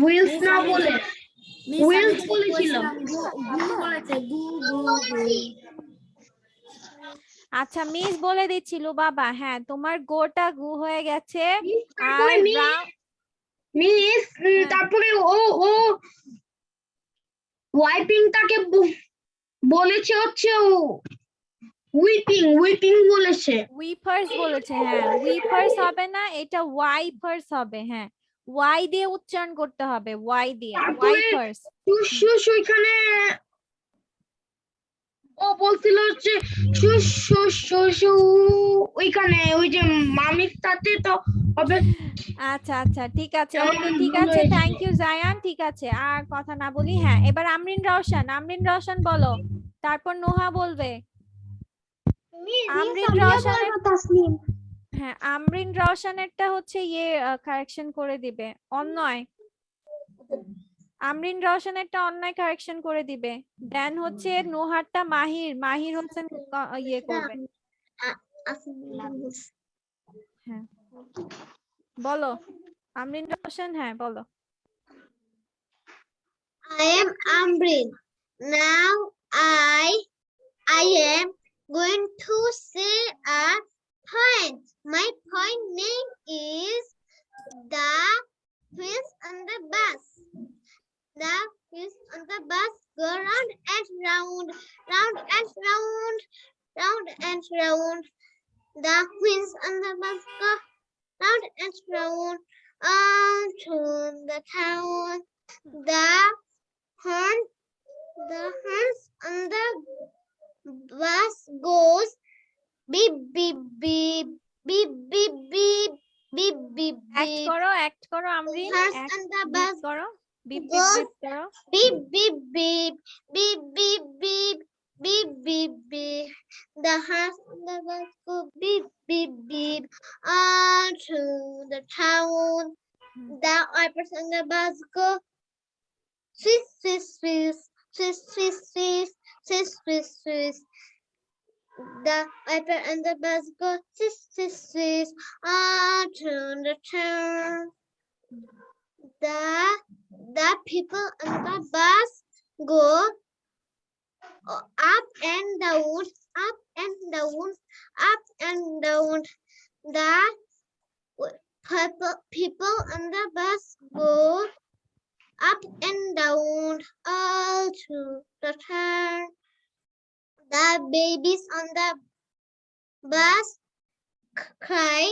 S4: হুইলস
S2: Miss,
S4: না
S2: আমি
S4: বলে
S2: Miss, আমি
S4: হুইলস
S2: check
S4: বলেছিল।
S2: করেছিলাম, গু বলেছে, গু, গু, গু।
S1: আচ্ছা, মিস বলে দিচ্ছিল বাবা। হ্যাঁ, তোমার গোটা গু হয়ে গেছে। আর
S4: তারপরে মিস
S1: হ্যাঁ,
S4: তারপরে ও ও ওয়াইপিংটাকে বলেছে হচ্ছে উইপিং বলেছে।
S1: উইপার্স বলেছে। হ্যাঁ, উইপার্স হবে না, এটা ওয়াইপার্স হবে। হ্যাঁ, ওয়াই দিয়ে উচ্চারণ করতে হবে, ওয়াই দিয়ে,
S4: তারপরে
S1: ওয়াইপার্স।
S4: শুশ ওইখানে ও বলছিল হচ্ছে শুশ শুশ শুশ ওইখানে ওই যে মামির সাথে তো হবে।
S1: আচ্ছা আচ্ছা, ঠিক আছে,
S4: আমার
S1: ওকে, ঠিক
S4: ভুল
S1: আছে,
S4: হয়েছিল।
S1: Thank you Zayan. ঠিক আছে, আর কথা না বলি। হ্যাঁ, এবার আমরিন রওশন। আমরিন রওশন বলো, তারপর নোহা বলবে। আমরিন রওশনের হ্যাঁ, আমরিন রওশনেরটা হচ্ছে ইয়ে কারেকশন করে দিবে, অন্যয়। আমরিন রওশনেরটা অন্যায় কারেকশন করে দিবে। দেন হচ্ছে নোহারটা মাহির হোসেন ইয়ে করবে। হ্যাঁ, বলো আমরিন রওশন। হ্যাঁ, বলো।
S3: I am Amrin. Now I am going to say a point. My point name is the wheels on the bus. The wheels on the bus go round and round, round and round, round and round. The wheels on the bus go round and round, on to the town. The horns on the bus goes beep beep beep beep beep beep beep beep
S1: act
S3: beep.
S1: করো, act করো Amrin,
S3: Horns
S1: act
S3: on the
S1: beep
S3: bus
S1: করো, beep beep
S3: goes
S1: beep করো।
S3: beep beep beep beep beep beep beep beep beep. The horns on the bus go beep beep beep on to the town. The wipers on the bus go swish swish swish swish swish swish swish swish swish. The wiper and the bus go swish swish swish on to the town. The people on the bus go up and down, up and down, up and down. The people on the bus go up and down, all through the town. The babies on the bus cry,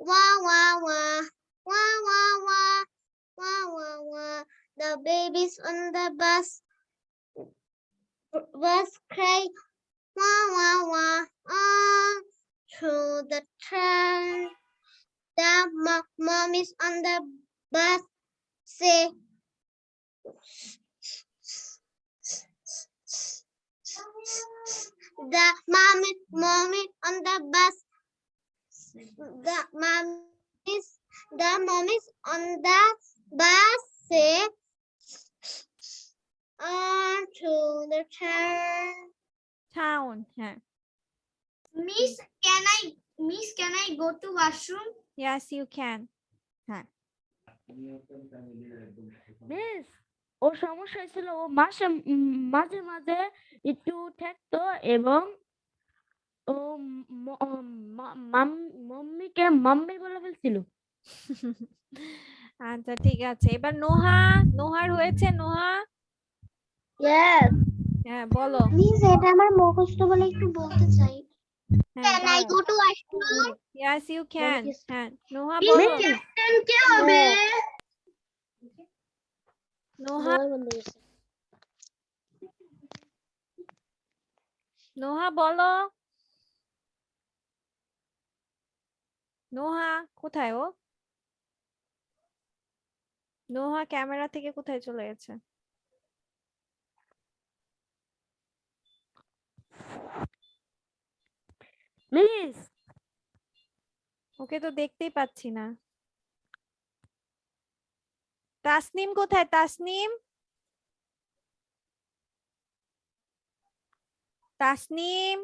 S3: wah wah wah, wah wah wah, wah wah wah. The babies on the bus cry, wah wah wah, all through the town. The mommies on the bus say, The mommy on the bus. The mom is on the bus. Say on to the town.
S1: town, হ্যাঁ।
S3: Miss, can I go to washroom?
S1: Yes, you can. হ্যাঁ।
S5: Miss, ওর সমস্যা হয়েছিল ও মাঝে মাঝে একটু থাকতো এবং ও মাম্মিকে mummy বলে ফেলছিল।
S1: আচ্ছা ঠিক আছে, এবার নোহার হয়েছে। নোহা,
S3: Yes.
S1: হ্যাঁ বলো।
S3: Miss, এটা আমার মুখস্থ বলে একটু বলতে চাই।
S1: হ্যাঁ
S3: Can I go to washroom?
S1: Yes, you can. হ্যাঁ নোহা
S4: মিস
S1: বলো।
S4: ক্যাপ্টেন কে হবে?
S1: নোহা, নোহা বলো। নোহা কোথায় ও? নোহা ক্যামেরা থেকে কোথায় চলে গেছে?
S5: মিস,
S1: ওকে তো দেখতেই পাচ্ছি না। তাসনিম কোথায়? তাসনিম, তাসনিম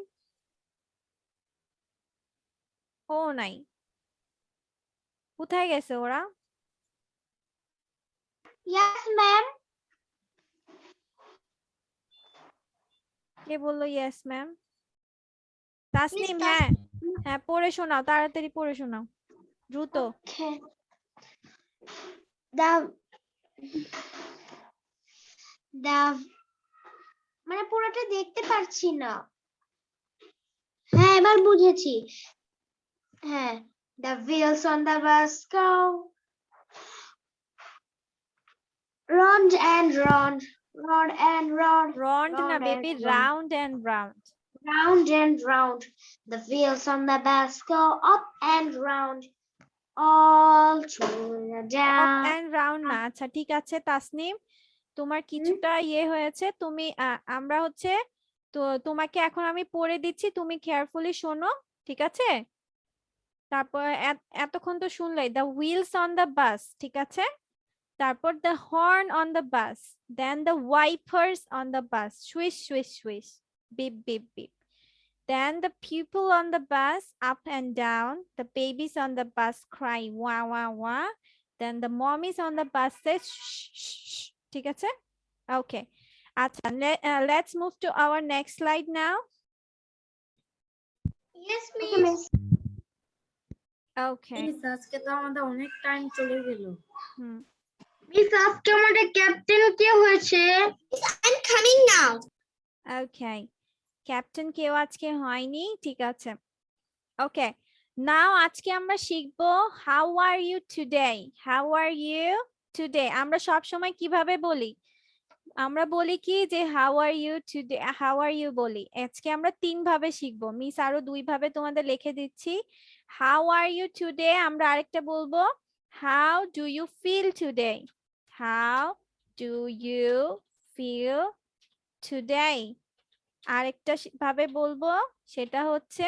S1: ও নাই, কোথায় গেছে ওরা?
S3: Yes, ma'am.
S1: কে বললো ইয়েস ম্যাম? তাসনিম,
S3: Miss
S1: হ্যাঁ হ্যাঁ পড়ে শোনাও, তাড়াতাড়ি পড়ে শোনাও, দ্রুত।
S3: Okay. The মানে পুরোটা দেখতে পারছি না। হ্যাঁ এবার বুঝেছি। হ্যাঁ, the wheels on the bus go round and round, round and round,
S1: round না
S3: round
S1: বেবি,
S3: and round,
S1: round and round.
S3: round and round. The wheels on the bus go up and round, all through the
S1: up
S3: down.
S1: And round না। আচ্ছা ঠিক আছে তাসনিম, তোমার কিছুটা ইয়ে হয়েছে। তুমি আমরা হচ্ছে তো তোমাকে এখন আমি পড়ে দিচ্ছি, তুমি কেয়ারফুলি শোনো, ঠিক আছে? তারপর এতক্ষণ তো শুনলেই, the wheels on the bus, ঠিক আছে? তারপর the horn on the bus, then the wipers on the bus, swish swish swish, beep beep beep. Then the people on the bus up and down, the babies on the bus cry wah wah wah. Then the mommies on the bus says shh shh shh. ঠিক আছে? Okay. আচ্ছা, let's move to our next slide now.
S3: Yes, miss.
S1: Okay.
S2: আজকে তো আমাদের অনেক time চলে গেল।
S1: হুম।
S4: Miss আজকে আমাদের ক্যাপ্টেন কে হয়েছে?
S3: I'm coming now.
S1: Okay. Captain কেউ আজকে হয়নি, ঠিক আছে। ওকে, নাও আজকে আমরা শিখবো how are you today. How are you today আমরা সব সময় কিভাবে বলি? আমরা বলি কি যে how are you today, how are you বলি। আজকে আমরা 3 ভাবে শিখবো, মিস আরো 2 ভাবে তোমাদের লিখে দিচ্ছি। হাউ আর ইউ টুডে আমরা আরেকটা বলবো how do you feel today. How do you feel today. আরেকটা ভাবে বলবো, সেটা হচ্ছে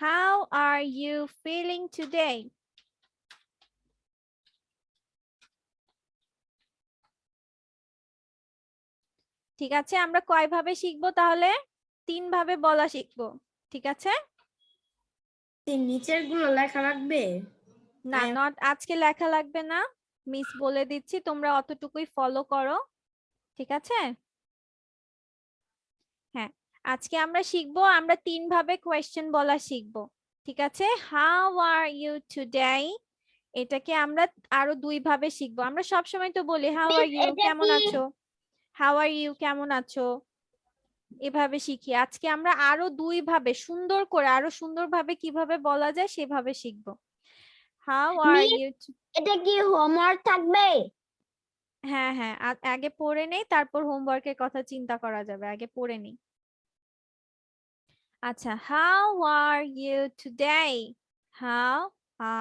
S1: how are you feeling today? ঠিক আছে, আমরা কয় ভাবে শিখবো তাহলে? 3 ভাবে বলা শিখবো, ঠিক আছে?
S2: নিচের গুলো লেখা লাগবে?
S1: না, নট আজকে লেখা লাগবে না, মিস বলে দিচ্ছি, তোমরা অতটুকুই ফলো করো, ঠিক আছে? হ্যাঁ, আজকে আমরা শিখবো, আমরা 3 ভাবে কোয়েশ্চেন বলা শিখবো, ঠিক আছে? হাউ আর ইউ টুডে, এটাকে আমরা আরো 2 ভাবে শিখবো। আমরা সব সময় তো বলি হাউ আর ইউ, কেমন আছো, হাউ আর ইউ কেমন আছো, এভাবে শিখি। আজকে আমরা আরো 2 ভাবে সুন্দর করে, আরো সুন্দর ভাবে কিভাবে বলা যায় সেভাবে শিখবো। How are you.
S3: এটা কি হোমওয়ার্ক থাকবে?
S1: হ্যাঁ হ্যাঁ, আগে পড়ে নেই, তারপর হোমওয়ার্কের কথা চিন্তা করা যাবে, আগে পড়ে নেই। আচ্ছা, how are you today, how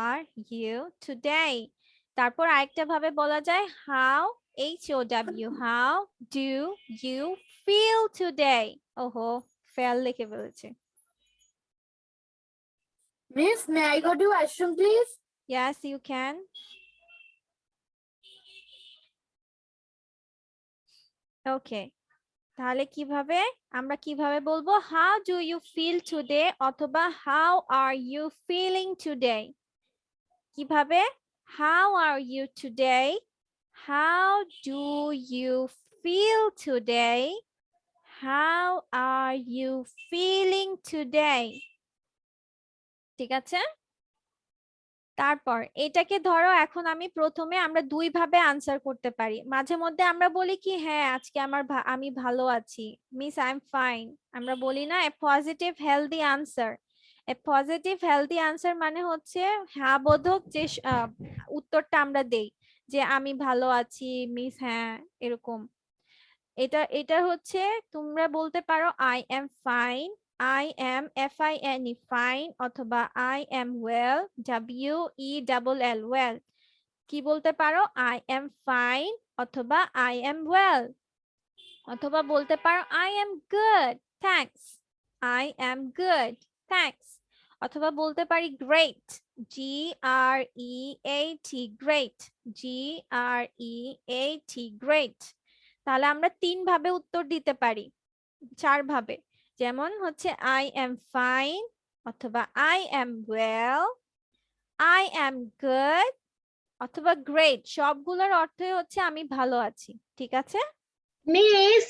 S1: are you today. তারপর আরেকটা ভাবে বলা যায় how, HOW, how do you feel today. ওহো, ফেল লিখে ফেলেছে।
S2: Miss, may I go to washroom, please?
S1: Yes, you can. Okay. তাহলে কিভাবে আমরা কিভাবে বলবো how do you feel today অথবা how are you feeling today? কিভাবে how are you today? How do you feel today? How are you feeling today? ঠিক আছে? তারপর এটাকে ধরো এখন আমি প্রথমে আমরা দুই ভাবে আনসার করতে পারি। মাঝে মধ্যে আমরা বলি কি হ্যাঁ আজকে আমি ভালো আছি, মিস আই এম ফাইন। আমরা বলি না এ পজিটিভ হেলদি আনসার। এ পজিটিভ হেলদি আনসার মানে হচ্ছে হ্যাঁ বোধক যে উত্তরটা আমরা দেই যে আমি ভালো আছি মিস, হ্যাঁ এরকম। এটা হচ্ছে তোমরা বলতে পারো I am fine, I am FINE fine অথবা I am well WELL well। কি বলতে পারো I am fine অথবা I am well অথবা বলতে পারো I am good thanks, I am good thanks অথবা বলতে পারি great GREAT great GREAT great। তাহলে আমরা তিন ভাবে উত্তর দিতে পারি, চার ভাবে। যেমন হচ্ছে I am fine অথবা I am well, I am good অথবা great। সবগুলোর অর্থই হচ্ছে আমি ভালো আছি। ঠিক আছে?
S4: মিস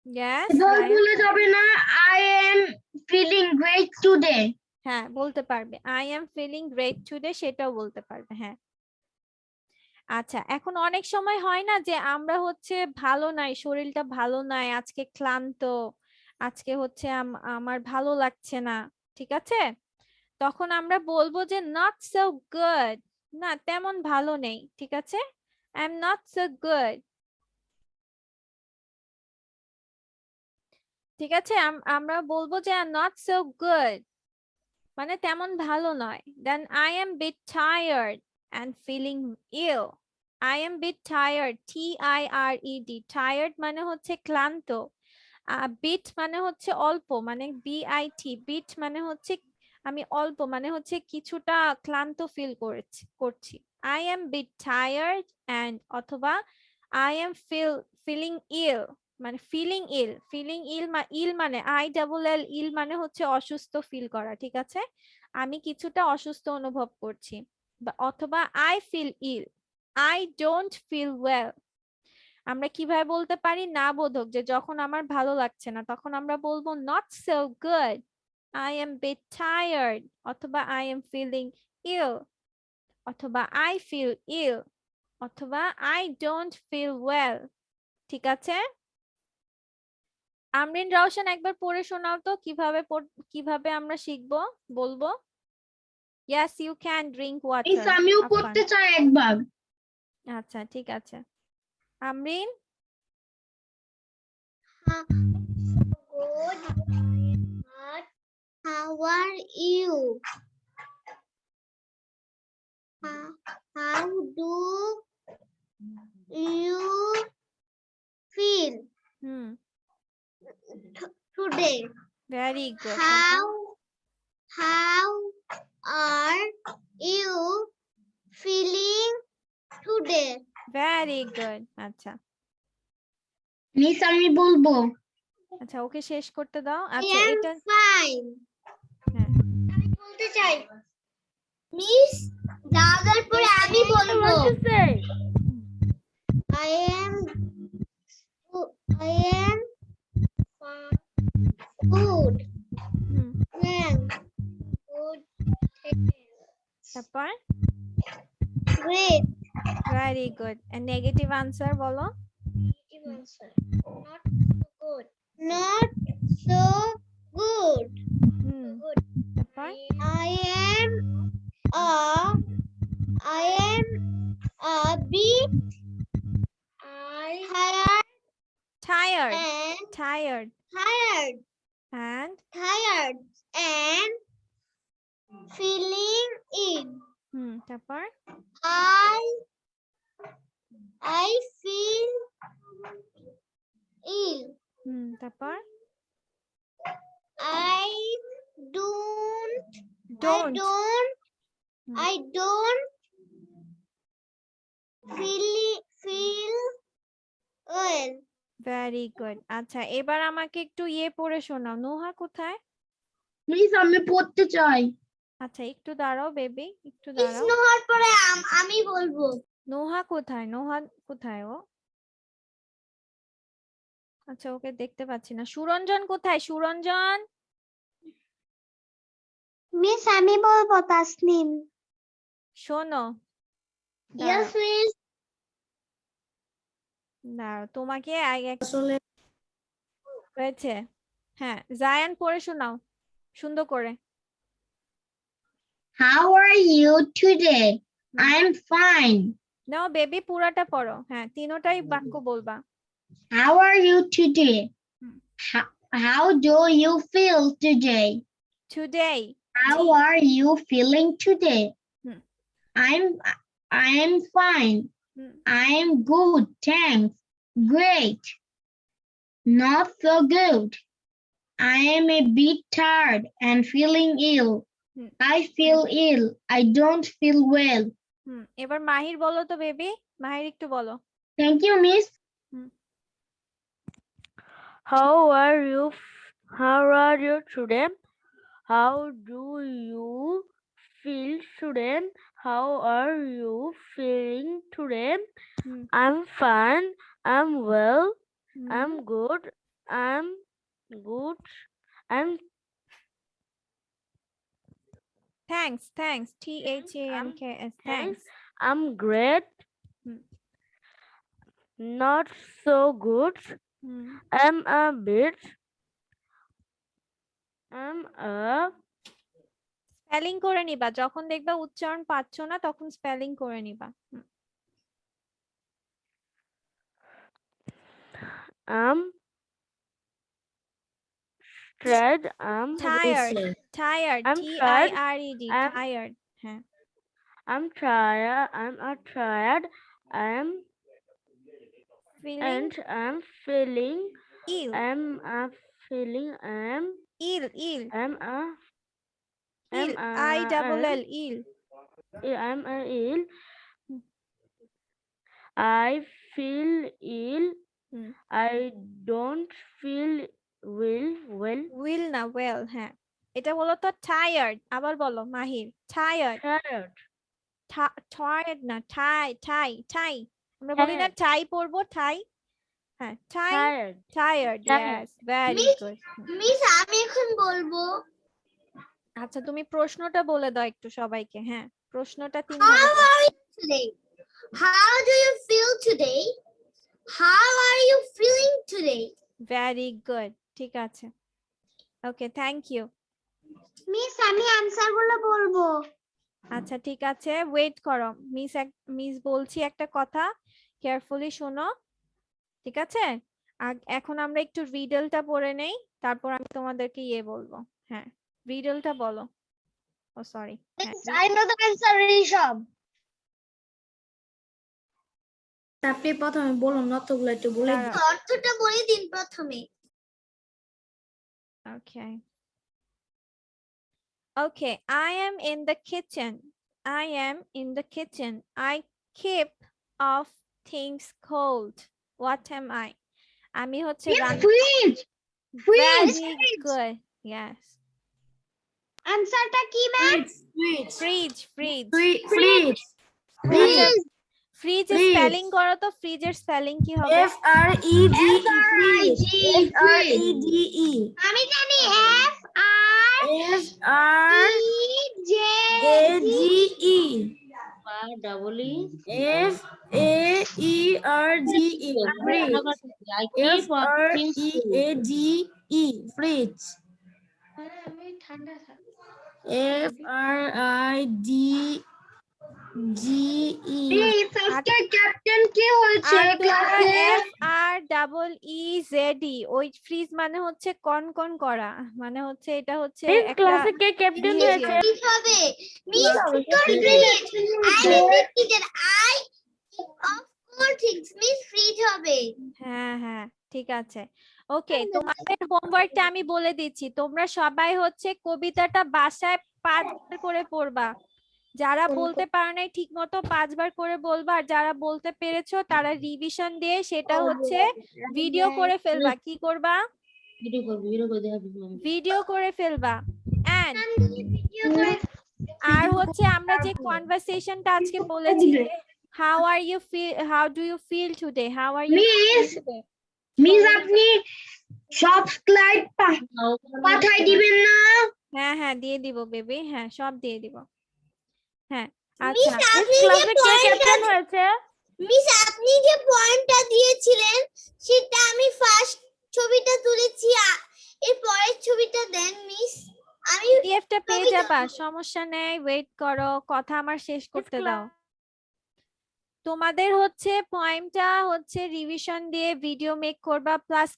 S1: Yes,
S4: এভাবে
S1: Ryan?
S4: বলে যাবে না I am feeling great today.
S1: হ্যাঁ বলতে পারবে I am feeling great today, সেটাও বলতে পারবে। হ্যাঁ আচ্ছা, এখন অনেক সময় হয় না যে আমরা হচ্ছে ভালো নাই, শরীরটা ভালো নাই, আজকে ক্লান্ত, আজকে হচ্ছে আমার ভালো লাগছে না, ঠিক আছে? তখন আমরা বলবো যে not so good, না তেমন ভালো নেই, ঠিক আছে? I am not so good, ঠিক আছে? আমরা বলবো যে not so good মানে তেমন ভালো নয়। Then I am bit tired and feeling ill. I am bit tired, TIRED, tired মানে হচ্ছে ক্লান্ত। বিট মানে হচ্ছে অল্প, মানে BIT, বিট মানে হচ্ছে আমি অল্প, মানে হচ্ছে কিছুটা ক্লান্ত ফিল করছি। I am bit tired and অথবা I am feeling ill মানে feeling ill মানে ill মানে হচ্ছে অসুস্থ ফিল করা, ঠিক আছে? আমি কিছুটা অসুস্থ অনুভব করছি। অথবা I feel ill, I don't feel well। আমরা কিভাবে বলতে পারি না বোধক যে যখন আমার ভালো লাগছে না তখন আমরা বলবো not so good, I am bit tired অথবা I am feeling ill অথবা I feel ill অথবা I don't feel well। ঠিক আছে? আমরিন রওশন একবার পড়ে শোনাও তো কিভাবে আমরা শিখবো বলবো। Yes, you can drink
S4: miss
S1: water.
S4: আমিও
S1: Have fun.
S4: পড়তে চাই একবার।
S1: আচ্ছা ঠিক আছে। Amrin
S3: Good. How are you? How do you feel today?
S1: very good.
S3: How are you feeling today?
S1: Very good. আচ্ছা
S4: মিস আমি বলবো।
S1: আচ্ছা ওকে শেষ করতে দাও।
S3: I
S1: আচ্ছা
S3: am
S1: এটা
S3: fine.
S1: হ্যাঁ
S3: আমি বলতে চাই মিস দাদার পরে আমি বলবো
S5: What to say?
S3: I am good.
S1: Hmm,
S3: Man. Good.
S1: তারপর
S3: Great.
S1: very good. And negative answer বলো।
S3: Answer. Not so good.
S1: Hmm
S3: Good.
S1: তারপর
S3: I am a bit
S1: tired
S3: and
S1: tired
S3: tired and feeling ill.
S1: হুম তারপর
S3: I feel ill.
S1: হুম তারপর
S3: I don't.
S1: Don't.
S3: I don't feel well.
S1: Very good. আচ্ছা এবার আমাকে একটু ইয়ে পড়ে শোনাও। নোহা কোথায়?
S4: মিস আমি পড়তে চাই।
S1: আচ্ছা একটু দাঁড়াও বেবি, একটু
S3: Miss
S1: দাঁড়াও।
S3: নোহার পরে আমি বলবো।
S1: নোহা কোথায়? নোহা কোথায় ও? আচ্ছা ওকে দেখতে পাচ্ছি না। সুরঞ্জন কোথায়? সুরঞ্জন
S3: মিস আমি বলবো তাসনিম।
S1: শোনো,
S3: Yes, miss.
S1: দাঁড়াও তোমাকে আগে
S2: আসলে
S1: হয়েছে। হ্যাঁ জায়ান পড়ে শোনাও সুন্দর করে।
S4: How are you today? I'm fine.
S1: Now baby পুরাটা পড়ো। হ্যাঁ তিনোটাই বাক্য বলবা।
S4: How are you today?
S1: Hmm.
S4: How do you feel today?
S1: Today.
S4: How are you feeling today?
S1: Hmm.
S4: I'm fine.
S1: Hmm.
S4: I'm good, thanks. Great. Not so good. I am a bit tired and feeling ill.
S1: Hmm.
S4: I feel ill. I don't feel well.
S1: এবার মাহির বলো তো baby, মাহির একটু বলো।
S4: Thank you, miss.
S5: How are you? How are you today? How do you feel today? How are you feeling today? I'm fine. I'm well. I'm good. I'm good. I'm
S1: Thanks, THANKS, thanks.
S5: I'm great. Not so good. I'm a bit. I'm a
S1: spelling করে নিবা, যখন দেখবা উচ্চারণ পাচ্ছ না তখন spelling করে নিবা।
S5: tired.
S1: Tired, tired,
S5: I'm tired.
S1: TIRED, tired. হ্যাঁ
S5: I'm tired. Tired.
S1: feeling
S5: I'm feeling
S1: ill,
S5: I'm feeling
S1: ill,
S5: I'm
S1: ill, ILL, ill.
S5: I'm ill. I feel ill. I don't feel well.
S1: Will না well, হ্যাঁ এটা বলো তো tired, আবার বলো মাহির tired, tired না tie, আমরা বলি না টাই পরবো টাই, হ্যাঁ tired, yes, very good.
S3: Miss আমি এখন বলবো।
S1: আচ্ছা তুমি প্রশ্নটা বলে দাও একটু সবাইকে। হ্যাঁ প্রশ্নটা তিন
S3: How
S1: ভাগে।
S3: are you today? How do you feel today? How are you feeling today?
S1: Very good, ঠিক আছে। Okay thank you.
S3: মিস আমি অ্যানসার গুলো বলবো।
S1: আচ্ছা ঠিক আছে ওয়েট করো, মিস বলছি একটা কথা, কেয়ারফুলি শোনো, ঠিক আছে? এখন আমরা একটু রিডলটা পড়ে নেই, তারপর আমি তোমাদেরকে ইয়ে বলবো। হ্যাঁ রিডলটা বলো। ও sorry,
S3: I know the answer, Rishabh.
S2: আপনি প্রথমে বলুন অতগুলো একটু বলে দিন।
S3: অর্থটা বলে দিন প্রথমে।
S1: Okay. Okay, I am in the kitchen. I am in the kitchen. I keep off things cold. What am I? আমি হচ্ছে
S4: Fridge.
S1: Very good. Yes.
S3: অ্যানসারটা কি ম্যাম?
S1: Fridge. ফ্রিজ স্পেলিং করো তো, ফ্রিজের স্পেলিং কি হবে?
S2: FREEDE
S3: আমি জানি
S2: FREADE fridge. FRIDGE
S4: আজকে ক্যাপ্টেন কে হয়েছে ক্লাসে?
S1: FREEZE, ওই ফ্রিজ মানে হচ্ছে কনকন করা, মানে হচ্ছে এটা হচ্ছে একটা
S5: ক্লাসে কে ক্যাপ্টেন হয়েছে?
S3: কি হবে? Miss fridge. I repeated I keep off cold things. Miss fridge হবে।
S1: হ্যাঁ ঠিক আছে। ওকে, তোমাদের হোমওয়ার্কটা আমি বলে দিচ্ছি। তোমরা সবাই হচ্ছে কবিতাটা বাসায় 5 বার করে পড়বা। যারা বলতে পারো নাই ঠিক মতো 5 বার করে বলবা, আর যারা বলতে পেরেছো তারা রিভিশন দিয়ে সেটা হচ্ছে ভিডিও করে ফেলবা। কি করবা? ভিডিও করে ফেলবা। এন্ড আর হচ্ছে আমরা যে কনভারসেশনটা আজকে বলেছি, how are you feel, how do you feel today, how are you
S4: miss miss আপনি সব স্লাইড পাঠাই দিবেন না?
S1: হ্যাঁ হ্যাঁ দিয়ে দিব বেবি, হ্যাঁ সব দিয়ে দিব। হ্যাঁ
S3: মিস
S1: আচ্ছা,
S3: আপনি যে
S5: ক্লাসে কে ক্যাপ্টেন
S3: পয়েন্টটা
S5: হয়েছে?
S3: মিস আপনি যে পয়েন্টটা দিয়েছিলেন সেটা আমি ফার্স্ট ছবিটা তুলেছি, এর পরের ছবিটা দেন মিস। আমি
S1: পিডিএফটা পেয়ে
S3: কবিতা-
S1: যাবা, সমস্যা নেই, ওয়েট করো, কথা আমার শেষ করতে দাও। তোমাদের হচ্ছে পয়েন্টটা হচ্ছে রিভিশন দিয়ে ভিডিও মেক করবা, প্লাস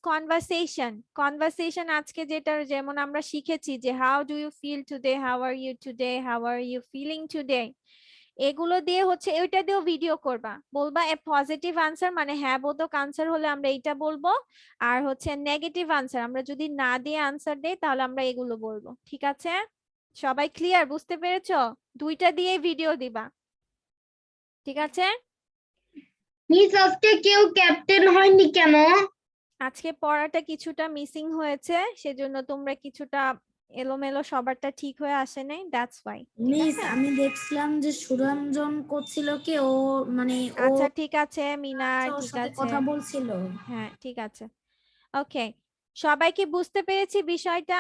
S1: কনভারসেশন আজকে যেটা যেমন আমরা শিখেছি যে how do you feel today, how are you today, how are you feeling today, এগুলো দিয়ে হচ্ছে ওইটা দিয়েও ভিডিও করবা। বলবা এ পজিটিভ আনসার মানে হ্যাঁ বোধক আনসার হলে আমরা এইটা বলবো, আর হচ্ছে নেগেটিভ আনসার আমরা যদি না দিয়ে আনসার দেই তাহলে আমরা এগুলো বলবো। ঠিক আছে, সবাই ক্লিয়ার, বুঝতে পেরেছো? দুইটা দিয়ে ভিডিও দিবা, ঠিক আছে?
S4: মিস আজকে কেউ ক্যাপ্টেন হয়নি কেন?
S1: আজকে পড়াটা কিছুটা মিসিং হয়েছে, সেজন্য তোমরা কিছুটা এলোমেলো, সবারটা ঠিক হয়ে আসে নাই, দ্যাটস ওয়াই।
S2: মিস আমি দেখছিলাম যে সুরঞ্জন করছিল কি ও মানে ও
S1: আচ্ছা ঠিক আছে মিনার,
S2: ওর
S1: ঠিক
S2: সাথে
S1: আছে,
S2: কথা বলছিল।
S1: হ্যাঁ ঠিক আছে। ওকে, সবাই কি বুঝতে পেরেছি বিষয়টা?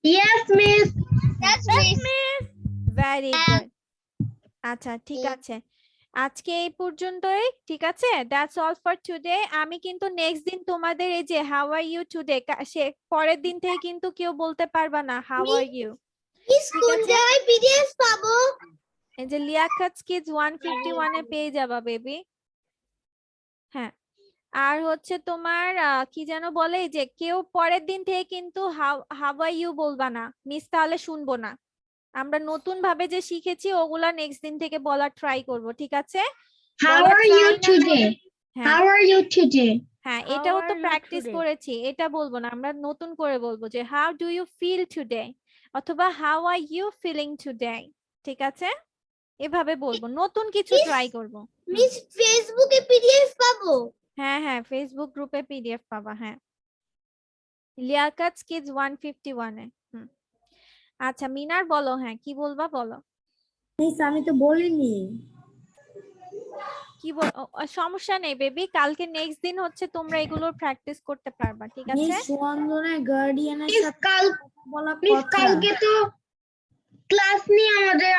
S4: Yes miss.
S1: Very good. আচ্ছা ঠিক আছে, আজকে এই পর্যন্তই, ঠিক আছে? That's all for today. আমি কিন্তু নেক্সট দিন তোমাদের এই যে হাউ আর ইউ টুডে, সে পরের দিন থেকে কিন্তু কেউ বলতে পারবা না হাউ আর ইউ।
S3: মিস কোন
S1: আছে।
S3: জায়গায় পিডিএফ পাবো?
S1: এই যে লিয়াকাতস কিডস 151 এ পেয়ে যাবা বেবি। হ্যাঁ, আর হচ্ছে তোমার কি যেন বলে যে কেউ পরের দিন থেকে কিন্তু হাউ আর ইউ বলবা না মিস, তাহলে শুনবো না। আমরা নতুন ভাবে যে শিখেছি ওগুলা নেক্সট দিন থেকে বলার ট্রাই করব, ঠিক আছে?
S4: How
S1: বলার
S4: are
S1: try
S4: you
S1: না
S4: today?
S1: করলে- হ্যাঁ
S4: How are you today?
S1: হ্যাঁ
S5: How
S1: এটাও তো
S5: are you
S1: প্র্যাকটিস
S5: today?
S1: করেছি, এটা বলবো না, আমরা নতুন করে বলবো যে how do you feel today অথবা how are you feeling today, ঠিক আছে? এভাবে বলবো, নতুন কিছু ট্রাই করব।
S3: মিস ফেসবুকে পিডিএফ পাবো?
S1: হ্যাঁ হ্যাঁ ফেসবুক গ্রুপে পিডিএফ পাবা। হ্যাঁ, লিয়াকাতস কিডস 151 এ। আচ্ছা মিনার বলো, হ্যাঁ কি বলবা বলো।
S2: মিস আমি তো বলিনি।
S1: কি সমস্যা নেই বেবি, কালকে নেক্সট দিন হচ্ছে তোমরা এগুলোর প্র্যাকটিস করতে পারবা, ঠিক
S2: মিস
S1: আছে?
S2: সুরঞ্জনের গার্ডিয়ানের
S4: মিস
S2: সাথে
S4: কাল
S2: কথা বলা
S4: মিস
S2: কথা।
S4: কালকে তো ক্লাস নেই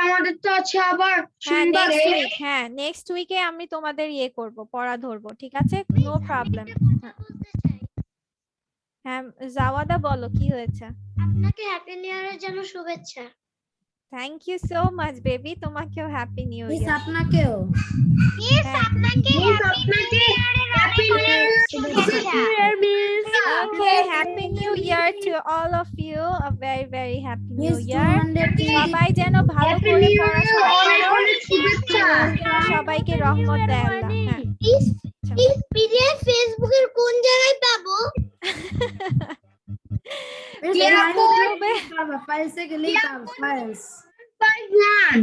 S4: আমাদের তো আছে আবার
S1: হ্যাঁ
S4: সোমবারে।
S1: নেক্সট উইক, হ্যাঁ নেক্সট উইকে আমি তোমাদের ইয়ে করব, পড়া ধরবো, ঠিক আছে? No problem. হ্যাঁ জাওয়াদা বলো কি হয়েছে।
S3: আপনাকে হ্যাপি নিউ ইয়ারের জন্য শুভেচ্ছা।
S1: থ্যাংক ইউ সো মাচ বেবি, তোমাকেও হ্যাপি নিউ
S2: মিস
S1: ইয়ার।
S2: আপনাকেও।
S3: মিস আপনাকে
S4: মিস আপনাকে হ্যাপি নিউ ইয়ার
S2: শুভেচ্ছা।
S5: Here, miss.
S1: Okay, happy new year to all of you. A very very happy new
S2: miss
S1: year.
S2: 200
S1: সবাই যেন ভালো
S4: হ্যাপি
S1: করে
S4: নিউ
S1: পড়াশোনা
S4: ইয়ার অনেক
S1: করো,
S4: অনেক শুভেচ্ছা।
S1: সবাইকে রহমত দেয় আল্লাহ। হ্যাঁ
S3: মিস পিডিএফ ফেসবুকের কোন জায়গায় পাবো?
S2: মিস
S1: ফেসবুক গ্রুপে
S2: ফাইলস থেকে লিংক আপ ফাইলস।
S4: 51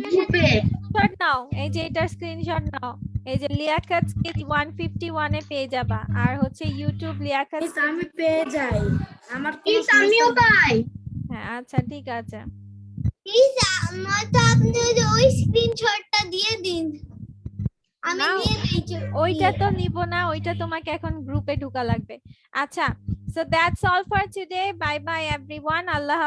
S4: গ্রুপে
S1: স্ক্রিনশট নাও, এই যে এটার স্ক্রিনশট নাও, এই যে লিয়াকাতস কিডস 151 এ পেয়ে যাবা, আর হচ্ছে ইউটিউব লিয়াকাতস।
S2: মিস আমি পেয়ে যাই, আমার কোনো
S4: মিস আমিও
S2: সমস্যা নেই।
S4: পাই।
S1: হ্যাঁ আচ্ছা ঠিক আছে।
S3: প্লিজ নয়তো আপনি ওই স্ক্রিনশটটা দিয়ে দিন, আমি
S1: নাও।
S3: নিয়ে দিয়েছি।
S1: ওইটা তো নিব না, ওইটা তোমাকে এখন গ্রুপে ঢোকা লাগবে। আচ্ছা, so that's all for today, bye bye everyone, Allah